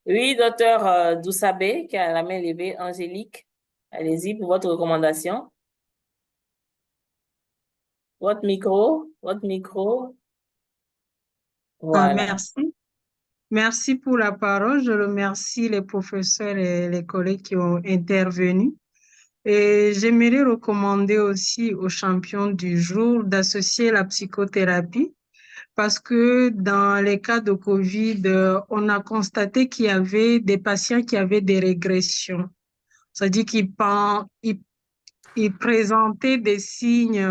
Speaker 2: Oui, docteur Doussabé, qui a la main levée, Angélique. Allez-y pour votre recommandation. Votre micro. Voilà.
Speaker 8: Merci.
Speaker 13: Merci pour la parole. Je remercie les professeurs et les collègues qui ont intervenu. Et j'aimerais recommander aussi aux champions du jour d'associer la psychothérapie parce que dans les cas de COVID, on a constaté qu'il y avait des patients qui avaient des régressions. C'est-à-dire qu'ils présentaient des signes.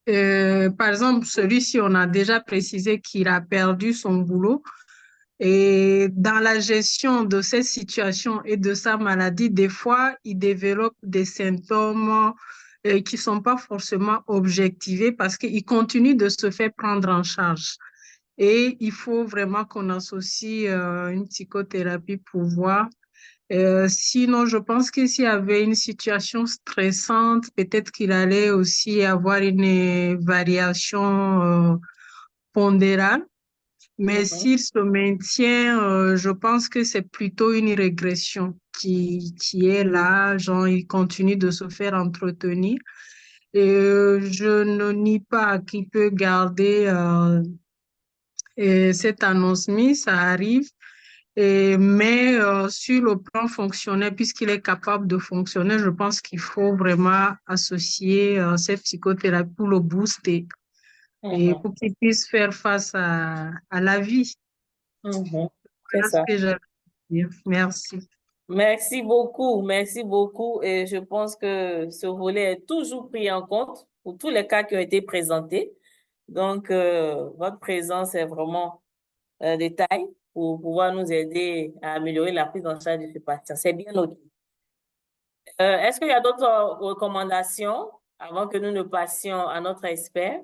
Speaker 13: Par exemple, celui-ci, on a déjà précisé qu'il a perdu son boulot. Et dans la gestion de cette situation et de sa maladie, des fois, il développe des symptômes qui ne sont pas forcément objectivés parce qu'il continue de se faire prendre en charge. Et il faut vraiment qu'on associe une psychothérapie pour voir. Sinon, je pense que s'il y avait une situation stressante, peut-être qu'il allait aussi avoir une variation pondérale. Mais s'il se maintient, je pense que c'est plutôt une régression qui est là, genre il continue de se faire entretenir. Et je ne nie pas qu'il peut garder cette anosmie, ça arrive. Mais sur le plan fonctionnel, puisqu'il est capable de fonctionner, je pense qu'il faut vraiment associer cette psychothérapie pour le booster et pour qu'il puisse faire face à la vie.
Speaker 2: C'est
Speaker 13: Voilà
Speaker 2: ça.
Speaker 13: ce que j'avais à dire. Merci.
Speaker 2: Merci beaucoup, merci beaucoup. Et je pense que ce volet est toujours pris en compte pour tous les cas qui ont été présentés. Donc, votre présence est vraiment de taille pour pouvoir nous aider à améliorer la prise en charge de ce patient. C'est bien noté. Est-ce qu'il y a d'autres recommandations avant que nous ne passions à notre expert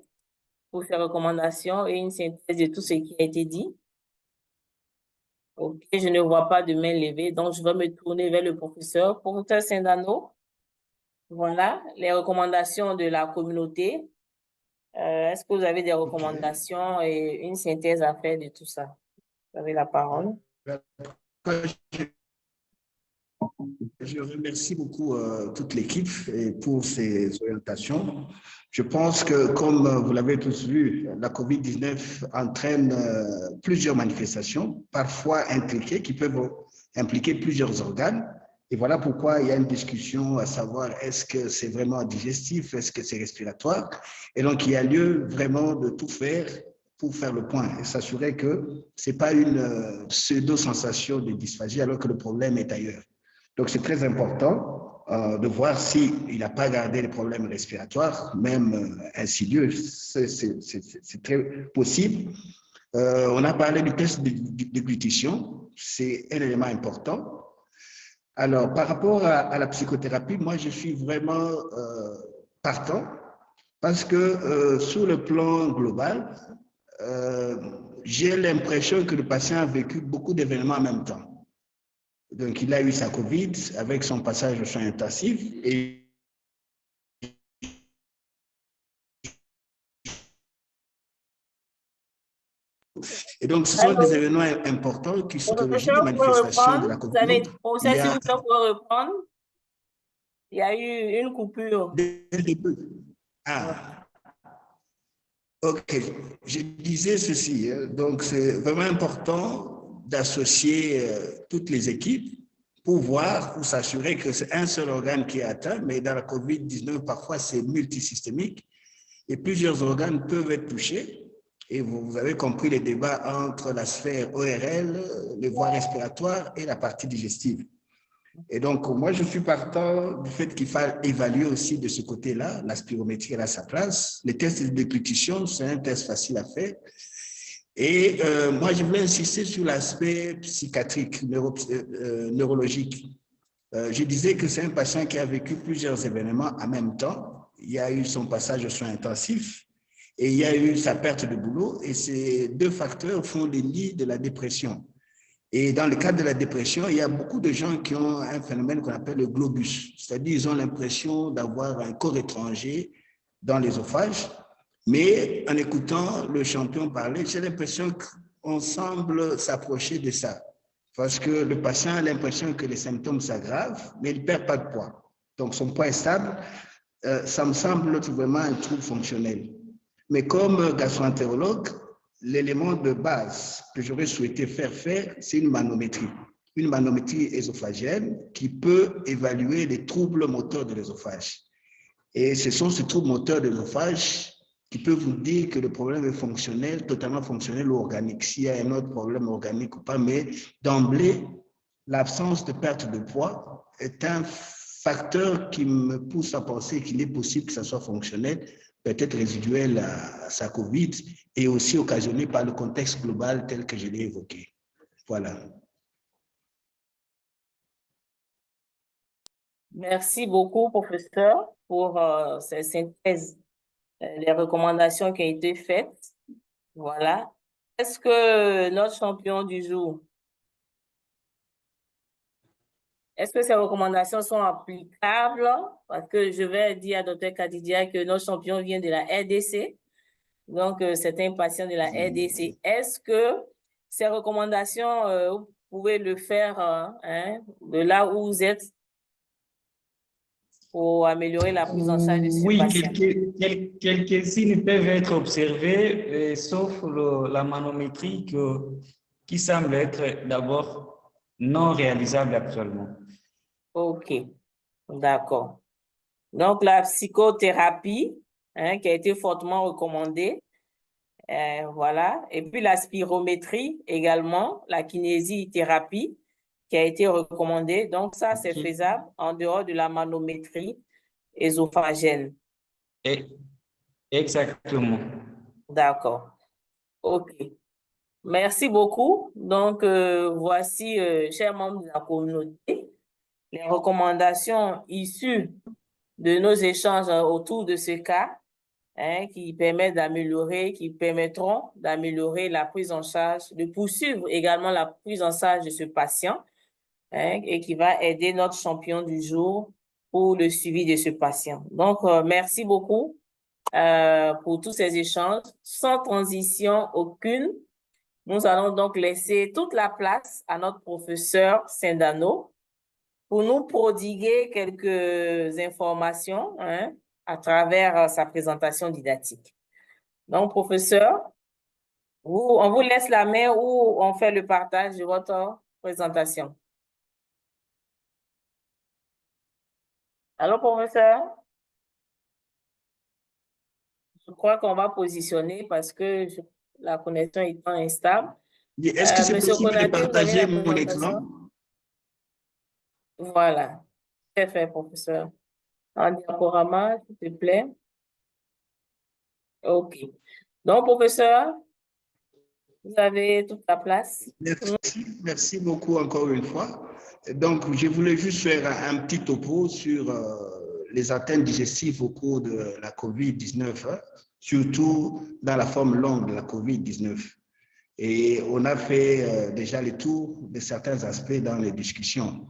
Speaker 2: pour ces recommandations et une synthèse de tout ce qui a été dit? Ok, je ne vois pas de main levée, donc je vais me tourner vers le professeur. Professeur Sindano, voilà, les recommandations de la communauté. Est-ce que vous avez des recommandations et une synthèse à faire de tout ça? Vous avez la parole.
Speaker 7: Je remercie beaucoup toute l'équipe pour ces orientations. Je pense que, comme vous l'avez tous vu, la COVID-19 entraîne plusieurs manifestations, parfois intriquées, qui peuvent impliquer plusieurs organes. Et voilà pourquoi il y a une discussion à savoir est-ce que c'est vraiment digestif, est-ce que c'est respiratoire. Et donc, il y a lieu vraiment de tout faire pour faire le point et s'assurer que ce n'est pas une pseudo-sensation de dysphagie alors que le problème est ailleurs. Donc, c'est très important de voir s'il n'a pas gardé les problèmes respiratoires, même insidieux, c'est très possible. On a parlé du test de déglutition, c'est un élément important. Alors, par rapport à la psychothérapie, moi, je suis vraiment partant parce que sur le plan global, j'ai l'impression que le patient a vécu beaucoup d'événements en même temps. Donc, il a eu sa COVID avec son passage aux soins intensifs et donc, ce sont des événements importants qui sont des manifestations de la COVID.
Speaker 2: S'il vous plaît, reprendre. Il y a eu une coupure.
Speaker 7: Ah. Ok, je disais ceci. Donc, c'est vraiment important d'associer toutes les équipes pour voir, pour s'assurer que c'est un seul organe qui est atteint, mais dans la COVID-19, parfois c'est multisystémique et plusieurs organes peuvent être touchés. Et vous avez compris les débats entre la sphère ORL, les voies respiratoires et la partie digestive. Et donc, moi, je suis partant du fait qu'il faut évaluer aussi de ce côté-là, la spirométrie à sa place. Les tests de déglutition, c'est un test facile à faire. Et moi, je voulais insister sur l'aspect psychiatrique, neurologique. Je disais que c'est un patient qui a vécu plusieurs événements en même temps. Il y a eu son passage aux soins intensifs et il y a eu sa perte de boulot. Et ces deux facteurs font le lit de la dépression. Et dans le cadre de la dépression, il y a beaucoup de gens qui ont un phénomène qu'on appelle le globus. C'est-à-dire qu'ils ont l'impression d'avoir un corps étranger dans l'ésophage. Mais en écoutant le champion parler, j'ai l'impression qu'on semble s'approcher de ça. Parce que le patient a l'impression que les symptômes s'aggravent, mais il ne perd pas de poids. Donc son poids est stable. Ça me semble vraiment un trouble fonctionnel. Mais comme gastro-entérologue, l'élément de base que j'aurais souhaité faire, c'est une manométrie ésophagienne qui peut évaluer les troubles moteurs de l'œsophage. Et ce sont ces troubles moteurs de l'œsophage qui peuvent vous dire que le problème est fonctionnel, totalement fonctionnel ou organique, s'il y a un autre problème organique ou pas, mais d'emblée, l'absence de perte de poids est un facteur qui me pousse à penser qu'il est possible que ça soit fonctionnel, peut-être résiduel à sa COVID, et aussi occasionné par le contexte global tel que je l'ai évoqué. Voilà.
Speaker 2: Merci beaucoup, professeur, pour ces synthèses, les recommandations qui ont été faites. Voilà. Est-ce que notre champion du jour, est-ce que ces recommandations sont applicables? Parce que je vais dire à Dr Kadidia que notre champion vient de la RDC. Donc, c'est un patient de la RDC. Est-ce que ces recommandations, vous pouvez le faire de là où vous êtes pour améliorer la prise en charge de ce patient?
Speaker 6: Oui, quelques signes peuvent être observés, sauf la manométrie qui semble être d'abord non réalisable actuellement.
Speaker 2: OK, d'accord. Donc, la psychothérapie, qui a été fortement recommandée, voilà. Et puis, la spirométrie également, la kinésithérapie qui a été recommandée. Donc, ça, c'est faisable en dehors de la manométrie ésophagienne.
Speaker 6: Exactement.
Speaker 2: D'accord. OK. Merci beaucoup. Donc, voici, chers membres de la communauté, les recommandations issues de nos échanges autour de ce cas qui permettront d'améliorer la prise en charge, de poursuivre également la prise en charge de ce patient et qui va aider notre champion du jour pour le suivi de ce patient. Donc, merci beaucoup pour tous ces échanges. Sans transition aucune, nous allons donc laisser toute la place à notre professeur Sindano pour nous prodiguer quelques informations à travers sa présentation didactique. Donc, professeur, on vous laisse la main ou on fait le partage de votre présentation. Allô, professeur? Je crois qu'on va positionner parce que la connexion étant instable.
Speaker 7: Est-ce que c'est possible de partager mon écran?
Speaker 2: Voilà. C'est fait, professeur. Un diaporama, s'il te plaît. OK. Donc, professeur, vous avez toute la place.
Speaker 7: Merci beaucoup encore une fois. Donc, je voulais juste faire un petit topo sur les atteintes digestives au cours de la COVID-19, surtout dans la forme longue de la COVID-19. Et on a fait déjà le tour de certains aspects dans les discussions.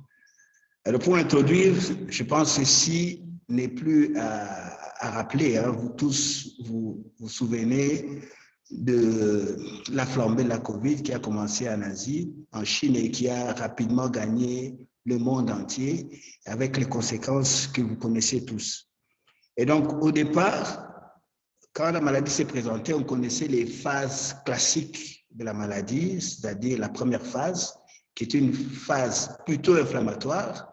Speaker 7: Alors, pour introduire, je pense que ceci n'est plus à rappeler. Vous tous vous souvenez de la flambée de la COVID qui a commencé en Asie, en Chine et qui a rapidement gagné le monde entier avec les conséquences que vous connaissez tous. Et donc, au départ, quand la maladie s'est présentée, on connaissait les phases classiques de la maladie, c'est-à-dire la première phase, qui est une phase plutôt inflammatoire,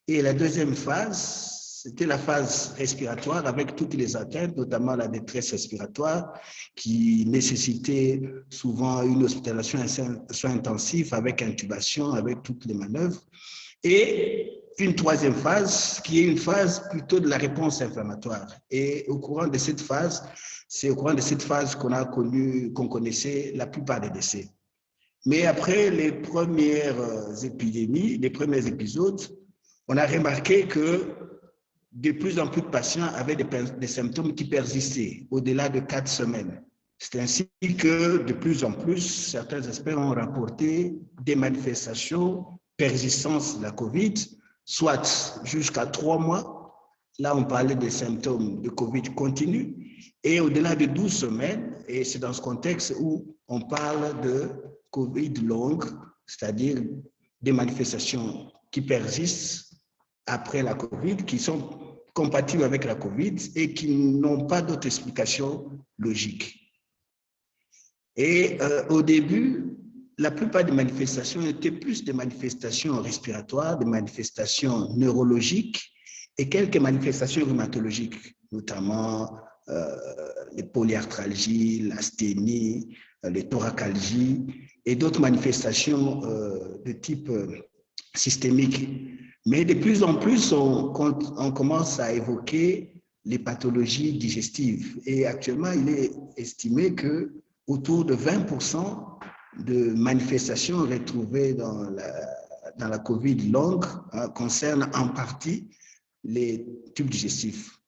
Speaker 7: et la deuxième phase, c'était la phase respiratoire avec toutes les atteintes, notamment la détresse respiratoire, qui nécessitait souvent une hospitalisation à soins intensifs avec intubation, avec toutes les manœuvres. Et une troisième phase, qui est une phase plutôt de la réponse inflammatoire. Et au courant de cette phase, c'est au courant de cette phase qu'on connaissait la plupart des décès. Mais après les premières épidémies, les premiers épisodes, on a remarqué que de plus en plus de patients avaient des symptômes qui persistaient au-delà de 4 semaines. C'est ainsi que de plus en plus, certains experts ont rapporté des manifestations persistance de la COVID, soit jusqu'à 3 mois. Là, on parlait des symptômes de COVID continu. Et au-delà de 12 semaines, et c'est dans ce contexte où on parle de COVID longue, c'est-à-dire des manifestations qui persistent après la COVID, qui sont compatibles avec la COVID et qui n'ont pas d'autre explication logique. Et au début, la plupart des manifestations étaient plus des manifestations respiratoires, des manifestations neurologiques et quelques manifestations rhumatologiques, notamment les polyarthralgies, l'asthénie, les thoracalgies et d'autres manifestations de type systémique. Mais de plus en plus, on commence à évoquer les pathologies digestives. Et actuellement, il est estimé que autour de 20% de manifestations retrouvées dans la COVID longue concernent en partie les tubes digestifs.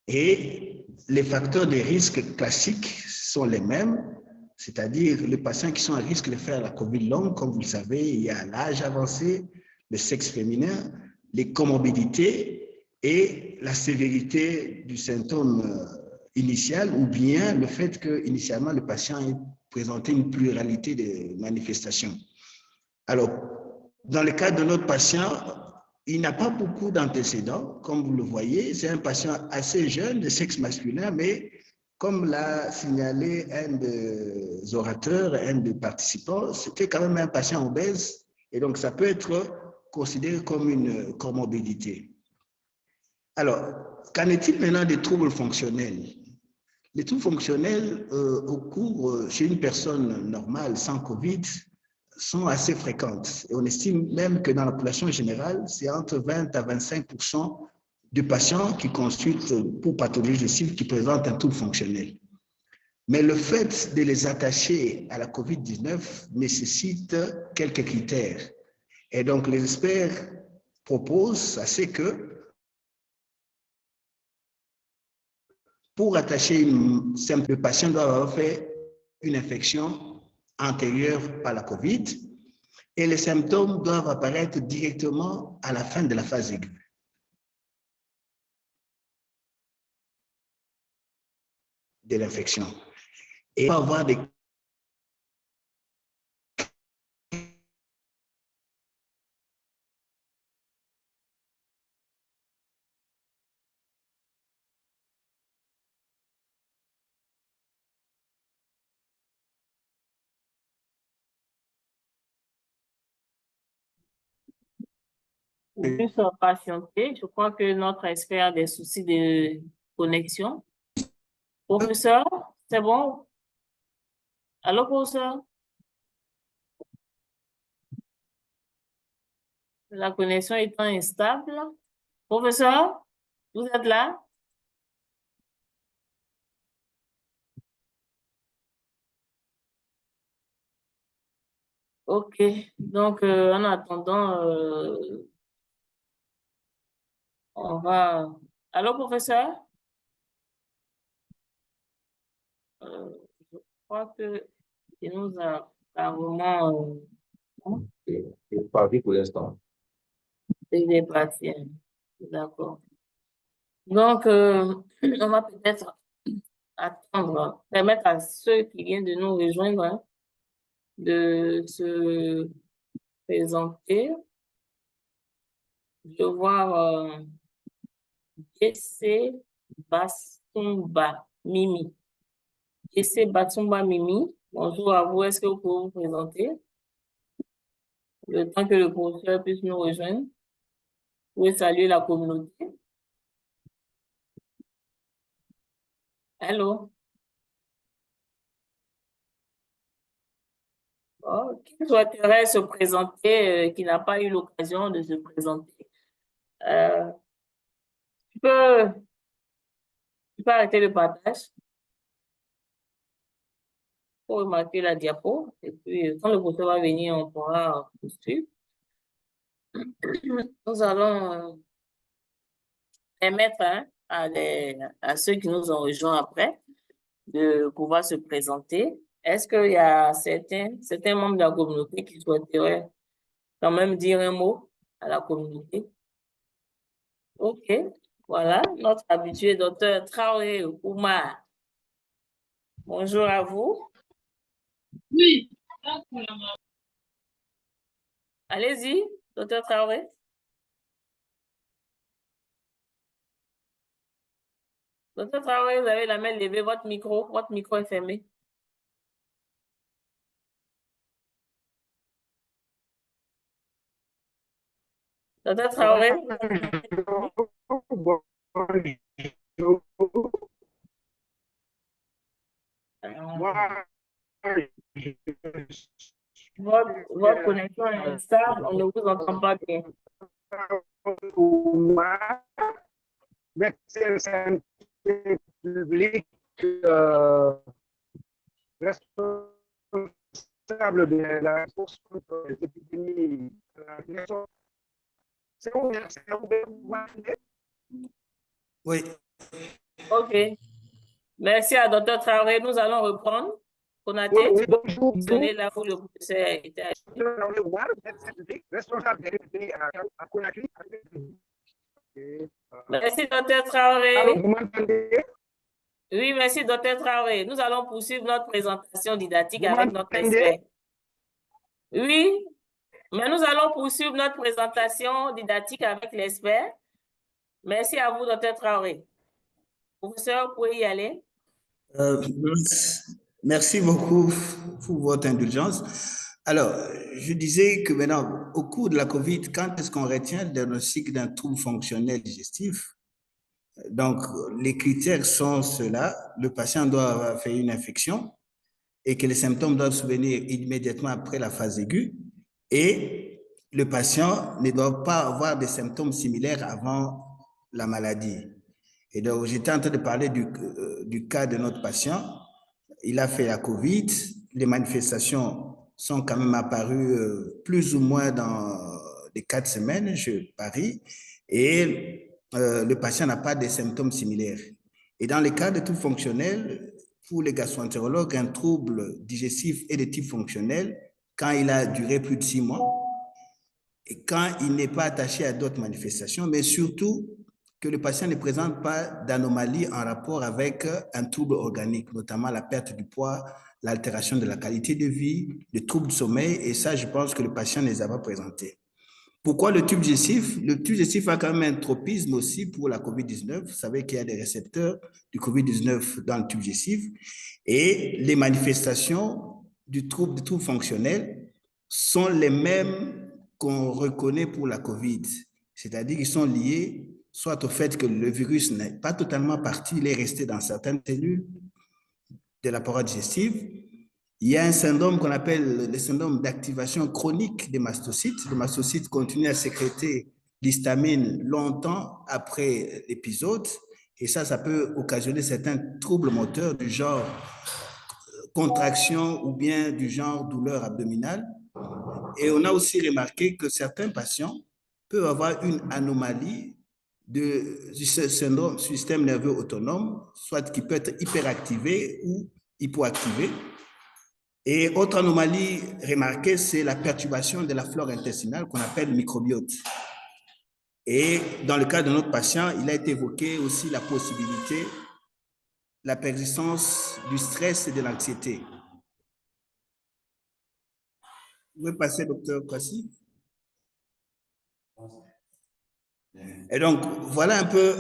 Speaker 7: Et les facteurs de risque classiques sont les mêmes, c'est-à-dire les patients qui sont à risque de faire la COVID longue, comme vous le savez, il y a l'âge avancé, le sexe féminin, les comorbidités et la sévérité du symptôme initial ou bien le fait qu'initialement le patient ait présenté une pluralité de manifestations. Alors, dans le cas de notre patient, il n'a pas beaucoup d'antécédents, comme vous le voyez. C'est un patient assez jeune, de sexe masculin, mais comme l'a signalé un des orateurs, un des participants, c'était quand même un patient obèse, et donc ça peut être considéré comme une comorbidité. Alors, qu'en est-il maintenant des troubles fonctionnels? Les troubles fonctionnels au cours chez une personne normale sans COVID sont assez fréquentes. Et on estime même que dans la population générale, c'est entre 20 à 25% de patients qui consultent pour pathologie digestive qui présentent un trouble fonctionnel. Mais le fait de les attacher à la COVID-19 nécessite quelques critères. Et donc, les experts proposent à ce que pour attacher une simple patient doit avoir fait une infection antérieure par la COVID et les symptômes doivent apparaître directement à la fin de la phase aiguë. De l'infection. Et pas avoir des
Speaker 2: Juste patienter. Je crois que notre expert a des soucis de connexion. Professeur, c'est bon? Allô, professeur? La connexion étant instable. Professeur, vous êtes là? OK. Donc, en attendant, on va... Allô, professeur? Je crois que il nous a carrément...
Speaker 5: Il est parti pour l'instant.
Speaker 2: Il est parti. D'accord. Donc, on va peut-être attendre, permettre à ceux qui viennent de nous rejoindre de se présenter. Je vois Jesse Basumba Mimi. Jesse Basumba Mimi, bonjour à vous. Est-ce que vous pouvez vous présenter? Le temps que le professeur puisse nous rejoindre. Vous pouvez saluer la communauté. Allô? Oh, qui souhaiterait se présenter, qui n'a pas eu l'occasion de se présenter? Tu peux arrêter le partage pour remarquer la diapo. Et puis, quand le professeur va venir, on pourra poursuivre. Nous allons permettre à ceux qui nous ont rejoints après de pouvoir se présenter. Est-ce qu'il y a certains membres de la communauté qui souhaiteraient quand même dire un mot à la communauté? OK. Voilà, notre habitué, docteur Traoré Oumar. Bonjour à vous. Oui. Allez-y, docteur Traoré. Docteur Traoré, vous avez la main levée, votre micro est fermé. Docteur Traoré? Votre connexion est instable, on ne vous entend pas bien.
Speaker 14: Médecin public responsable de la réponse contre l'épidémie.
Speaker 7: Oui.
Speaker 2: OK. Merci à Dr. Traoré. Nous allons reprendre. Konaté,
Speaker 14: Oui, bonjour.
Speaker 2: Donnez là où le professeur était.
Speaker 14: Responsable de l'épidémie à Conakry.
Speaker 2: Merci, Dr. Traoré.
Speaker 14: Alors, vous m'entendez?
Speaker 2: Oui, merci, Dr. Traoré. Nous allons poursuivre notre présentation didactique
Speaker 14: Vous
Speaker 2: avec notre
Speaker 14: m'entendez?
Speaker 2: expert. Oui, mais nous allons poursuivre notre présentation didactique avec l'expert. Merci à vous, Dr. Traoré. Professeur, vous pouvez y aller.
Speaker 7: Merci beaucoup pour votre indulgence. Alors, je disais que maintenant, au cours de la COVID, quand est-ce qu'on retient le diagnostic d'un trouble fonctionnel digestif? Donc, les critères sont ceux-là. Le patient doit avoir fait une infection et que les symptômes doivent survenir immédiatement après la phase aiguë et le patient ne doit pas avoir des symptômes similaires avant la maladie. Et donc, j'étais en train de parler du cas de notre patient. Il a fait la COVID. Les manifestations sont quand même apparues plus ou moins dans les 4 semaines, je parie. Et le patient n'a pas de symptômes similaires. Et dans les cas de troubles fonctionnels, pour les gastroentérologues, un trouble digestif est de type fonctionnel quand il a duré plus de 6 mois et quand il n'est pas attaché à d'autres manifestations, mais surtout que le patient ne présente pas d'anomalie en rapport avec un trouble organique, notamment la perte du poids, l'altération de la qualité de vie, le trouble du sommeil, et ça, je pense que le patient ne les a pas présentés. Pourquoi le tube digestif? Le tube digestif a quand même un tropisme aussi pour la COVID-19. Vous savez qu'il y a des récepteurs du COVID-19 dans le tube digestif, et les manifestations du trouble fonctionnel sont les mêmes qu'on reconnaît pour la COVID, c'est-à-dire qu'ils sont liés soit au fait que le virus n'est pas totalement parti, il est resté dans certaines cellules de l'appareil digestif. Il y a un syndrome qu'on appelle le syndrome d'activation chronique des mastocytes. Les mastocytes continuent à sécréter l'histamine longtemps après l'épisode, et ça peut occasionner certains troubles moteurs du genre contraction ou bien du genre douleur abdominale. Et on a aussi remarqué que certains patients peuvent avoir une anomalie du syndrome système nerveux autonome, soit qui peut être hyperactivé ou hypoactivé. Et autre anomalie remarquée, c'est la perturbation de la flore intestinale qu'on appelle microbiote. Et dans le cas de notre patient, il a été évoqué aussi la possibilité, la persistance du stress et de l'anxiété. Vous pouvez passer, docteur Kwasi? Et donc, voilà un peu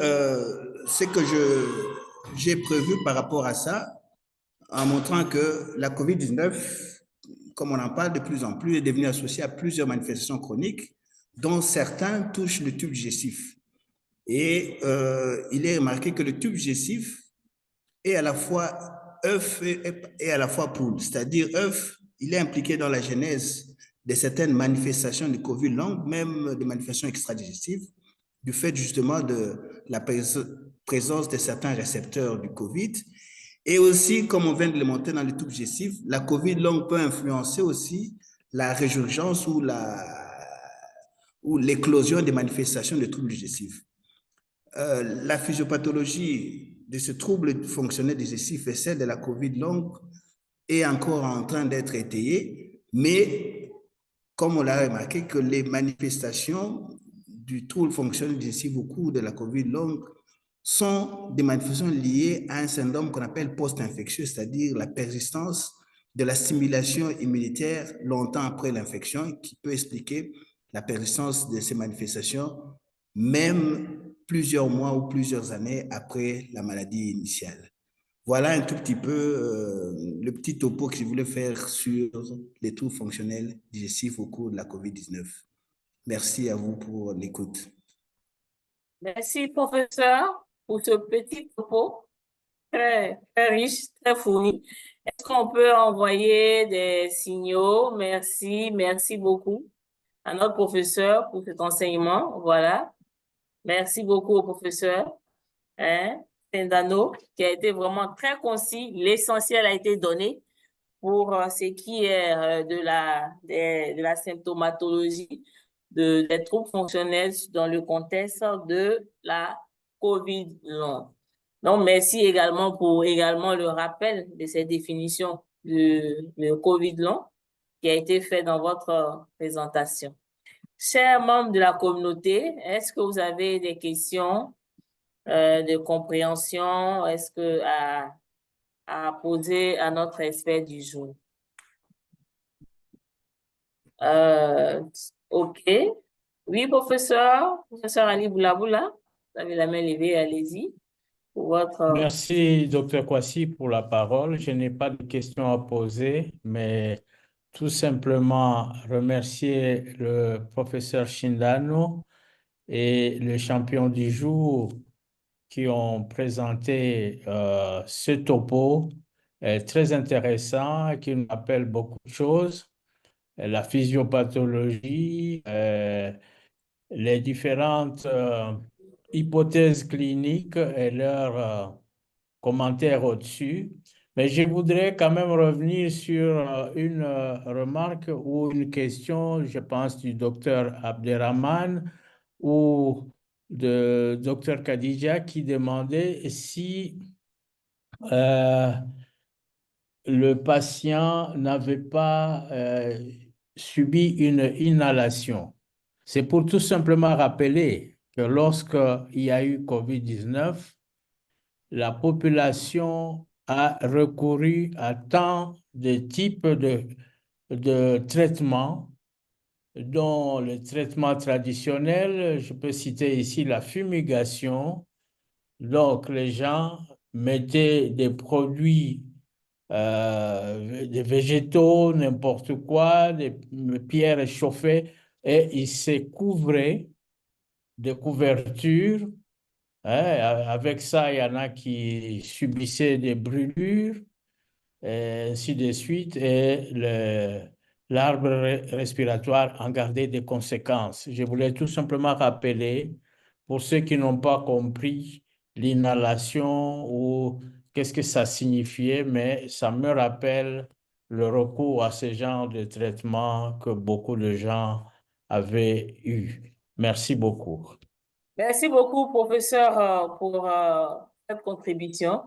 Speaker 7: ce que j'ai prévu par rapport à ça, en montrant que la COVID-19, comme on en parle de plus en plus, est devenue associée à plusieurs manifestations chroniques, dont certains touchent le tube digestif. Et il est remarqué que le tube digestif est à la fois œuf et à la fois poule. C'est-à-dire œuf, il est impliqué dans la genèse de certaines manifestations de COVID longues, même des manifestations extradigestives, du fait justement de la présence de certains récepteurs du COVID. Et aussi, comme on vient de le montrer dans le tube digestif, la COVID longue peut influencer aussi la résurgence ou l'éclosion des manifestations de troubles digestifs. La physiopathologie de ce trouble fonctionnel digestif et celle de la COVID longue est encore en train d'être étayée, mais comme on l'a remarqué, que les manifestations du trouble fonctionnel digestif au cours de la COVID longue sont des manifestations liées à un syndrome qu'on appelle post-infectieux, c'est-à-dire la persistance de la stimulation immunitaire longtemps après l'infection, qui peut expliquer la persistance de ces manifestations, même plusieurs mois ou plusieurs années après la maladie initiale. Voilà un tout petit peu le petit topo que je voulais faire sur les troubles fonctionnels digestifs au cours de la COVID-19. Merci à vous pour l'écoute.
Speaker 2: Merci, professeur, pour ce petit topo très, très riche, très fourni. Est-ce qu'on peut envoyer des signaux? Merci, merci beaucoup à notre professeur pour cet enseignement. Voilà. Merci beaucoup au professeur Sindano, qui a été vraiment très concis. L'essentiel a été donné pour ce qui est de la symptomatologie des troubles fonctionnels dans le contexte de la COVID long. Donc, merci également pour le rappel de ces définitions de COVID long qui a été fait dans votre présentation. Chers membres de la communauté, est-ce que vous avez des questions de compréhension? Est-ce que à poser à notre expert du jour? OK. Oui, professeur Ali Boulaboula, vous avez la main levée, allez-y.
Speaker 4: Merci, docteur Kwasi, pour la parole. Je n'ai pas de questions à poser, mais tout simplement remercier le professeur Shindano et le champion du jour qui ont présenté ce topo très intéressant qui nous rappelle beaucoup de choses, la physiopathologie, les différentes hypothèses cliniques et leurs commentaires au-dessus. Mais je voudrais quand même revenir sur une remarque ou une question, je pense, du docteur Abderrahman ou de docteur Khadija qui demandait si le patient n'avait pas subi une inhalation. C'est pour tout simplement rappeler que lorsqu'il y a eu COVID-19, la population a recouru à tant de types de traitements, dont le traitement traditionnel, je peux citer ici la fumigation. Donc, les gens mettaient des produits, des végétaux, n'importe quoi, des pierres chauffées, et ils se couvraient de couvertures. Avec ça, il y en a qui subissaient des brûlures, et ainsi de suite, et l'arbre respiratoire en gardait des conséquences. Je voulais tout simplement rappeler, pour ceux qui n'ont pas compris l'inhalation ou qu'est-ce que ça signifiait, mais ça me rappelle le recours à ce genre de traitement que beaucoup de gens avaient eu. Merci beaucoup.
Speaker 2: Merci beaucoup, professeur, pour cette contribution.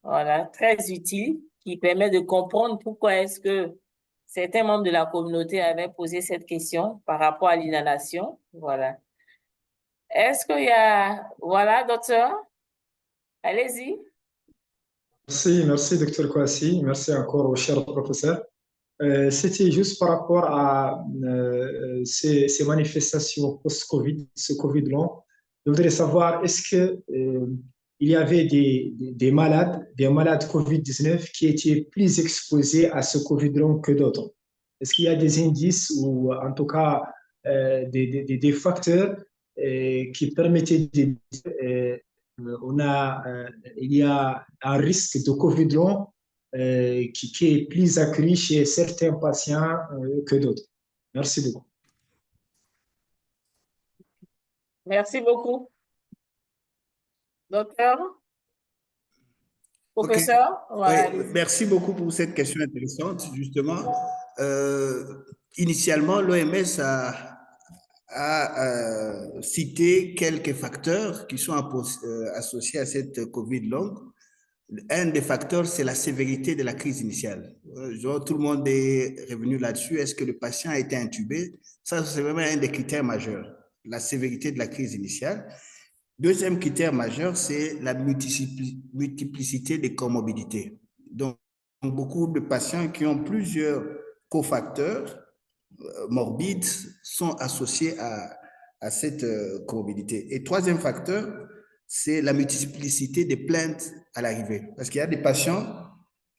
Speaker 2: Voilà, très utile, qui permet de comprendre pourquoi est-ce que certains membres de la communauté avaient posé cette question par rapport à l'inhalation. Voilà. Est-ce qu'il y a... Voilà, docteur, allez-y.
Speaker 11: Merci, docteur Kwasi. Merci encore au cher professeur. C'était juste par rapport à ces manifestations post-Covid, ce Covid long. Je voudrais savoir, est-ce que il y avait des malades Covid-19 qui étaient plus exposés à ce Covid long que d'autres? Est-ce qu'il y a des indices ou en tout cas des facteurs qui permettaient de dire il y a un risque de Covid long qui est plus accru chez certains patients que d'autres? Merci beaucoup.
Speaker 2: Merci beaucoup. Docteur? Professeur?
Speaker 7: Okay. Oui, merci beaucoup pour cette question intéressante. Justement, initialement, l'OMS a cité quelques facteurs qui sont associés à cette COVID longue. Un des facteurs, c'est la sévérité de la crise initiale. Tout le monde est revenu là-dessus. Est-ce que le patient a été intubé? Ça, c'est vraiment un des critères majeurs, la sévérité de la crise initiale. Deuxième critère majeur, c'est la multiplicité des comorbidités. Donc, beaucoup de patients qui ont plusieurs cofacteurs morbides sont associés à cette comorbidité. Et troisième facteur, c'est la multiplicité des plaintes à l'arrivée. Parce qu'il y a des patients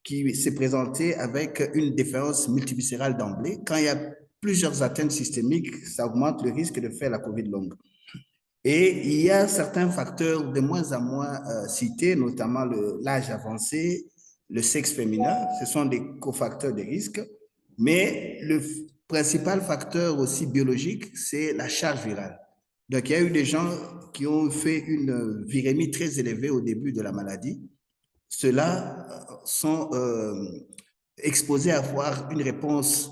Speaker 7: qui se présentaient avec une déférence multiviscérale d'emblée. Quand il y a plusieurs atteintes systémiques, ça augmente le risque de faire la COVID longue. Et il y a certains facteurs de moins en moins cités, notamment l'âge avancé, le sexe féminin, ce sont des cofacteurs de risque, mais le principal facteur aussi biologique, c'est la charge virale. Donc, il y a eu des gens qui ont fait une virémie très élevée au début de la maladie. Ceux-là sont exposés à avoir une réponse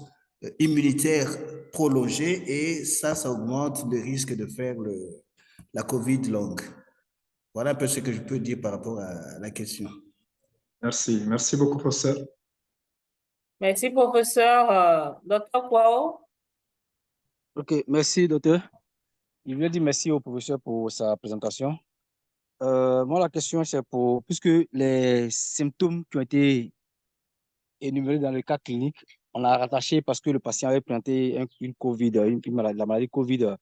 Speaker 7: immunitaire prolongée et ça augmente le risque de faire la COVID longue. Voilà un peu ce que je peux dire par rapport à la question.
Speaker 11: Merci. Merci beaucoup, professeur.
Speaker 2: Merci, professeur. Docteur Kwao?
Speaker 1: Ok, merci, docteur. Je voulais dire merci au professeur pour sa présentation. Moi, la question, c'est puisque les symptômes qui ont été énumérés dans le cas clinique, on a rattaché parce que le patient avait présenté une COVID, la maladie COVID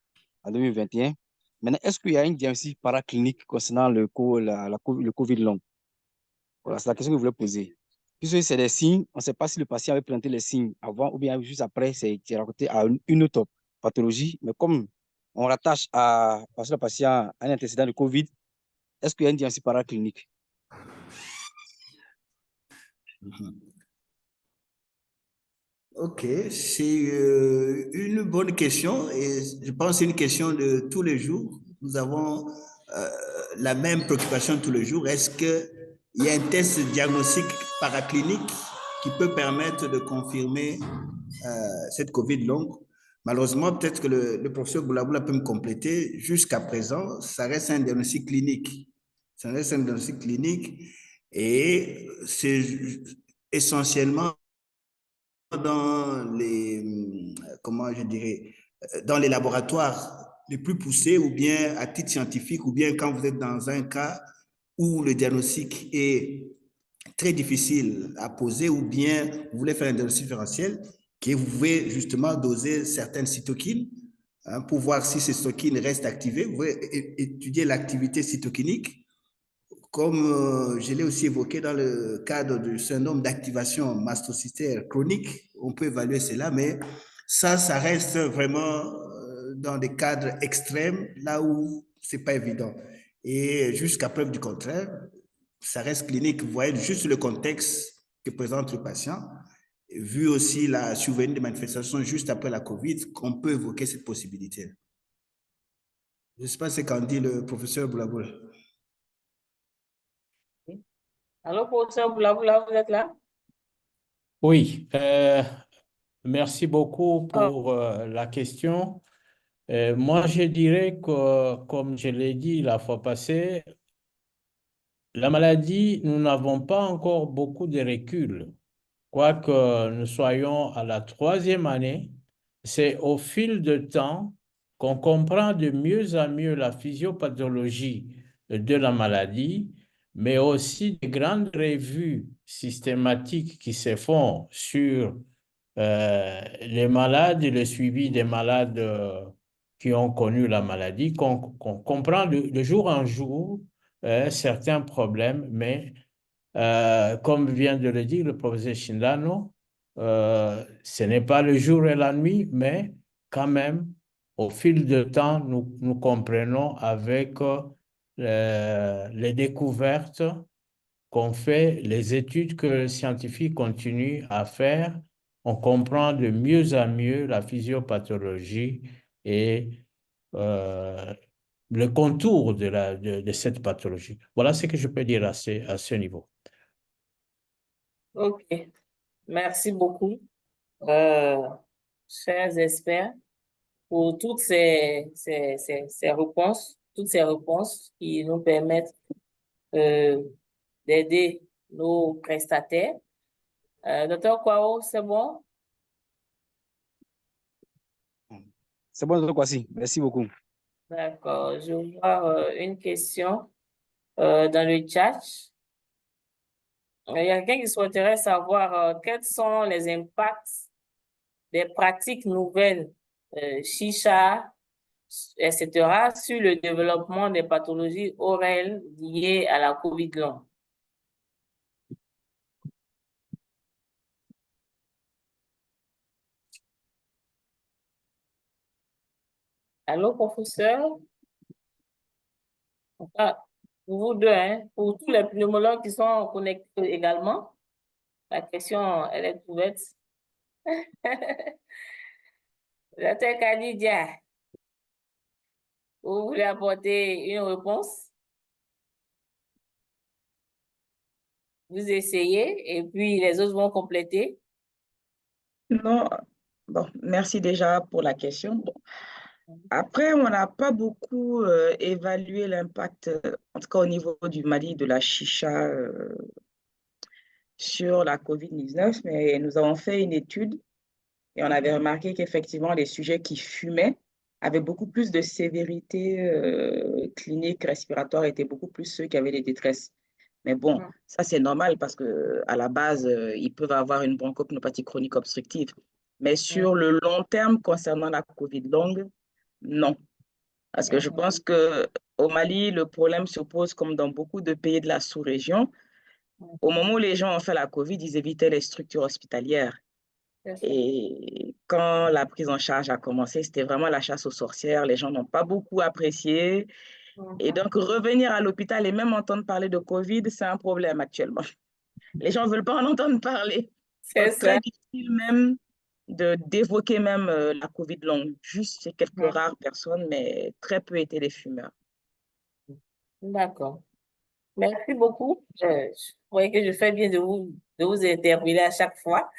Speaker 1: en 2021. Maintenant, est-ce qu'il y a un diagnostic paraclinique concernant le COVID long? Voilà, c'est la question que je voulais poser. Puisque c'est des signes, on ne sait pas si le patient avait présenté les signes avant ou bien juste après, c'est raconté à une autre pathologie. Mais comme on rattache parce que le patient a un antécédent de COVID, est-ce qu'il y a un diagnostic paraclinique?
Speaker 7: Ok, c'est une bonne question et je pense que c'est une question de tous les jours. Nous avons la même préoccupation tous les jours. Est-ce qu'il y a un test diagnostique paraclinique qui peut permettre de confirmer cette COVID longue? Malheureusement, peut-être que le professeur Boulaboula peut me compléter. Jusqu'à présent, ça reste un diagnostic clinique. Ça reste un diagnostic clinique et c'est essentiellement dans les, comment je dirais, dans les laboratoires les plus poussés ou bien à titre scientifique ou bien quand vous êtes dans un cas où le diagnostic est très difficile à poser ou bien vous voulez faire un diagnostic différentiel, que vous pouvez justement doser certaines cytokines pour voir si ces cytokines restent activées. Vous pouvez étudier l'activité cytokinique comme je l'ai aussi évoqué dans le cadre du syndrome d'activation mastocytaire chronique, on peut évaluer cela, mais ça reste vraiment dans des cadres extrêmes, là où ce n'est pas évident. Et jusqu'à preuve du contraire, ça reste clinique. Vous voyez juste le contexte que présente le patient, vu aussi la survenue des manifestations juste après la COVID, qu'on peut évoquer cette possibilité. Je ne sais pas ce qu'en dit le professeur Boulaboula.
Speaker 2: Allô, professeur Boulaboula, vous êtes là?
Speaker 4: Oui, merci beaucoup pour la question. Moi, je dirais que, comme je l'ai dit la fois passée, la maladie, nous n'avons pas encore beaucoup de recul. Quoique nous soyons à la 3e année, c'est au fil du temps qu'on comprend de mieux en mieux la physiopathologie de la maladie, mais aussi des grandes revues systématiques qui se font sur les malades et le suivi des malades qui ont connu la maladie, qu'on comprend de jour en jour certains problèmes, mais comme vient de le dire le professeur Shindano, ce n'est pas le jour et la nuit, mais quand même, au fil du temps, nous comprenons avec les découvertes qu'on fait, les études que les scientifiques continuent à faire, on comprend de mieux en mieux la physiopathologie et le contour de cette pathologie. Voilà ce que je peux dire à ce niveau.
Speaker 2: OK. Merci beaucoup, chers experts, pour toutes ces réponses, qui nous permettent d'aider nos prestataires. Docteur Kwao, c'est bon?
Speaker 1: C'est bon, docteur Kwasi. Merci beaucoup.
Speaker 2: D'accord. Je vois une question dans le chat. Il y a quelqu'un qui souhaiterait savoir quels sont les impacts des pratiques nouvelles, chicha, etc., sur le développement des pathologies orales liées à la COVID longue. Allô, professeur? Enfin, pour vous deux, hein, pour tous les pneumologues qui sont connectés également, la question, elle est ouverte. Docteur Kadidia, vous voulez apporter une réponse? Vous essayez et puis les autres vont compléter.
Speaker 10: Non, bon, merci déjà pour la question. Bon. Après, on n'a pas beaucoup évalué l'impact, en tout cas au niveau du Mali, de la chicha sur la COVID-19, mais nous avons fait une étude et on avait remarqué qu'effectivement, les sujets qui fumaient avaient beaucoup plus de sévérité clinique, respiratoire, étaient beaucoup plus ceux qui avaient des détresses. Mais bon, ça c'est normal parce que à la base, ils peuvent avoir une bronchopneumopathie chronique obstructive. Mais sur le long terme, concernant la COVID longue, non. Parce que je pense qu'au Mali, le problème se pose comme dans beaucoup de pays de la sous-région. Au moment où les gens ont fait la COVID, ils évitaient les structures hospitalières. Et quand la prise en charge a commencé, c'était vraiment la chasse aux sorcières. Les gens n'ont pas beaucoup apprécié. Et donc, revenir à l'hôpital et même entendre parler de COVID, c'est un problème actuellement. Les gens ne veulent pas en entendre parler.
Speaker 2: C'est
Speaker 10: Donc, très
Speaker 2: ça.
Speaker 10: difficile même d'évoquer même la COVID longue. Juste chez quelques rares personnes, mais très peu étaient les fumeurs.
Speaker 2: D'accord. Merci beaucoup. Je croyais que je fais bien de vous interpeller à chaque fois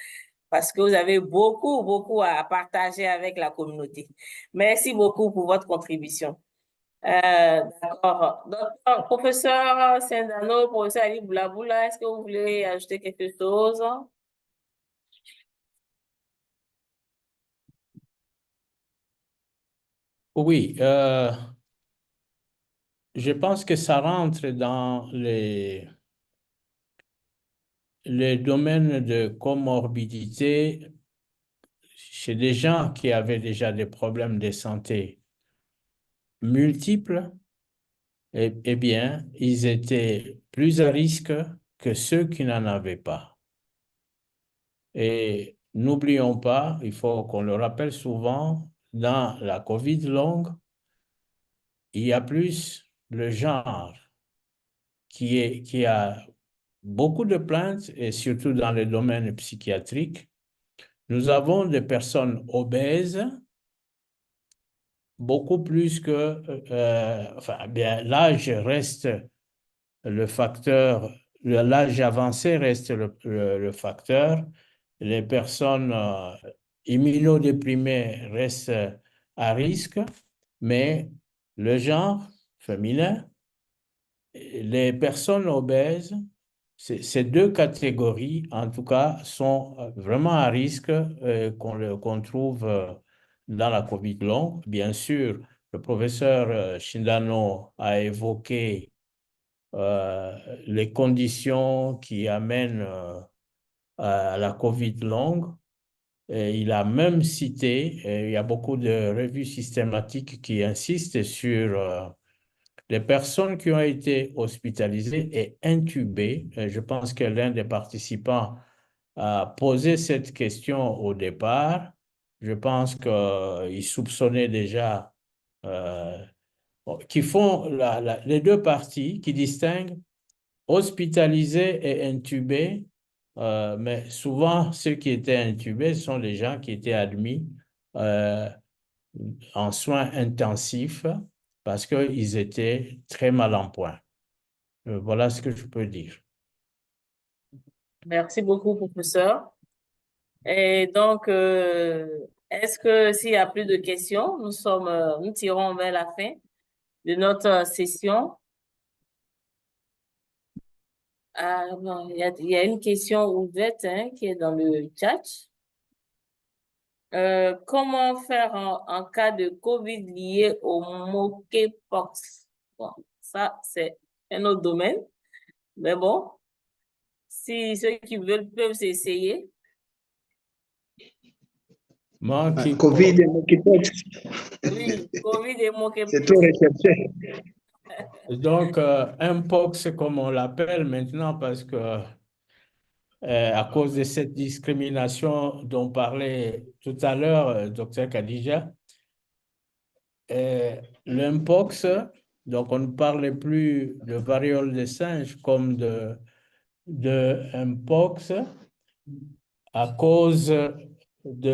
Speaker 2: parce que vous avez beaucoup à partager avec la communauté. Merci beaucoup pour votre contribution. D'accord. Donc, professeur Sendano, professeur Ali Boulaboula, est-ce que vous voulez ajouter quelque chose?
Speaker 4: Oui, je pense que ça rentre dans les domaines de comorbidité chez des gens qui avaient déjà des problèmes de santé multiples. Eh bien, ils étaient plus à risque que ceux qui n'en avaient pas. Et n'oublions pas, il faut qu'on le rappelle souvent, dans la COVID longue, il y a plus le genre qui a beaucoup de plaintes, et surtout dans le domaine psychiatrique. Nous avons des personnes obèses, beaucoup plus que, enfin, bien, l'âge reste le facteur, l'âge avancé reste le facteur. Les personnes immunodéprimées restent à risque, mais le genre féminin, les personnes obèses, ces deux catégories, en tout cas, sont vraiment à risque qu'on trouve dans la COVID longue. Bien sûr, le professeur Shindano a évoqué les conditions qui amènent à la COVID longue. Et il a même cité, il y a beaucoup de revues systématiques qui insistent sur les personnes qui ont été hospitalisées et intubées. Je pense que l'un des participants a posé cette question au départ. Je pense qu'il soupçonnait déjà qui font les deux parties, qui distinguent hospitalisés et intubés, mais souvent ceux qui étaient intubés sont les gens qui étaient admis en soins intensifs parce qu'ils étaient très mal en point. Voilà ce que je peux dire.
Speaker 2: Merci beaucoup, professeur. Et donc, est-ce que s'il n'y a plus de questions, nous tirons vers la fin de notre session. Bon, il y a une question ouverte qui est dans le chat. Comment faire en cas de COVID lié au monkeypox? Bon, ça, c'est un autre domaine. Mais bon, si ceux qui veulent peuvent s'essayer.
Speaker 11: Covid et monkeypox.
Speaker 2: Oui, Covid et monkeypox.
Speaker 11: C'est trop recherché.
Speaker 4: Donc, un pox, comme on l'appelle maintenant, parce que à cause de cette discrimination dont parlait tout à l'heure Dr Khadija, l'Mpox, donc on ne parlait plus de variole des singes comme de Mpox à cause où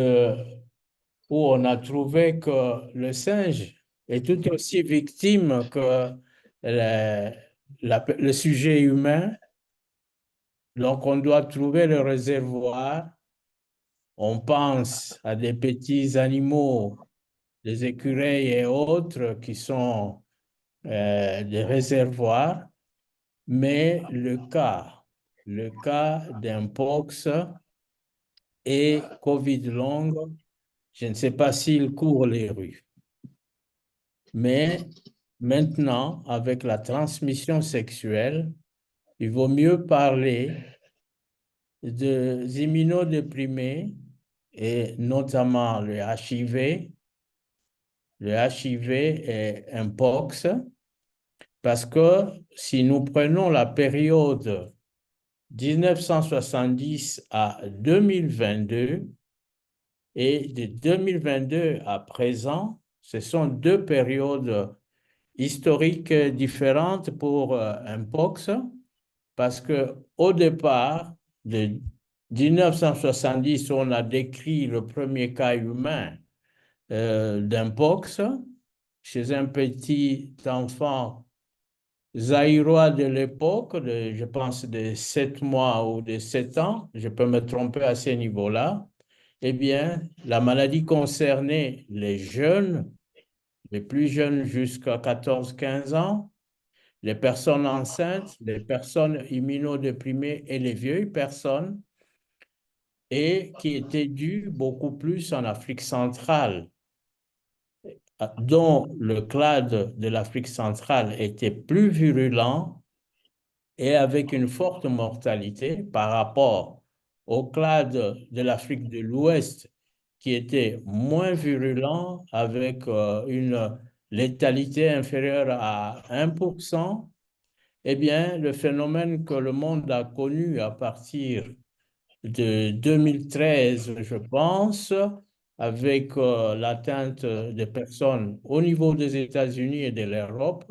Speaker 4: on a trouvé que le singe est tout aussi victime que le sujet humain. Donc, on doit trouver le réservoir. On pense à des petits animaux, des écureuils et autres qui sont des réservoirs. Mais le cas d'Mpox et Covid long, je ne sais pas s'il court les rues. Mais maintenant, avec la transmission sexuelle, il vaut mieux parler des immunodéprimés et notamment le HIV et Mpox, parce que si nous prenons la période 1970 à 2022 et de 2022 à présent, ce sont deux périodes historiques différentes pour Mpox, parce qu'au départ, de 1970, on a décrit le premier cas humain d'Mpox chez un petit enfant zaïrois de l'époque, je pense de 7 mois ou de 7 ans, je peux me tromper à ce niveau-là. Eh bien, la maladie concernait les jeunes, les plus jeunes jusqu'à 14-15 ans, les personnes enceintes, les personnes immunodéprimées et les vieilles personnes, et qui était due beaucoup plus en Afrique centrale, dont le clade de l'Afrique centrale était plus virulent et avec une forte mortalité par rapport au clade de l'Afrique de l'Ouest, qui était moins virulent avec une létalité inférieure à 1%, eh bien, le phénomène que le monde a connu à partir de 2013, je pense, avec l'atteinte des personnes au niveau des États-Unis et de l'Europe,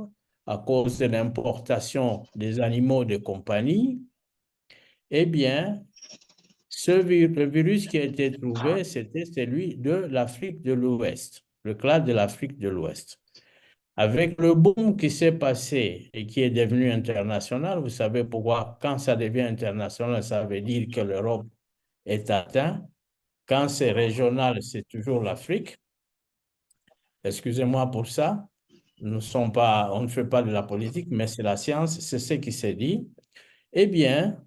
Speaker 4: à cause de l'importation des animaux de compagnie, eh bien, le virus qui a été trouvé, c'était celui de l'Afrique de l'Ouest, le clade de l'Afrique de l'Ouest. Avec le boom qui s'est passé et qui est devenu international, vous savez pourquoi, quand ça devient international, ça veut dire que l'Europe est atteinte. Quand c'est régional, c'est toujours l'Afrique. Excusez-moi pour ça. On ne fait pas de la politique, mais c'est la science, c'est ce qui s'est dit. Eh bien,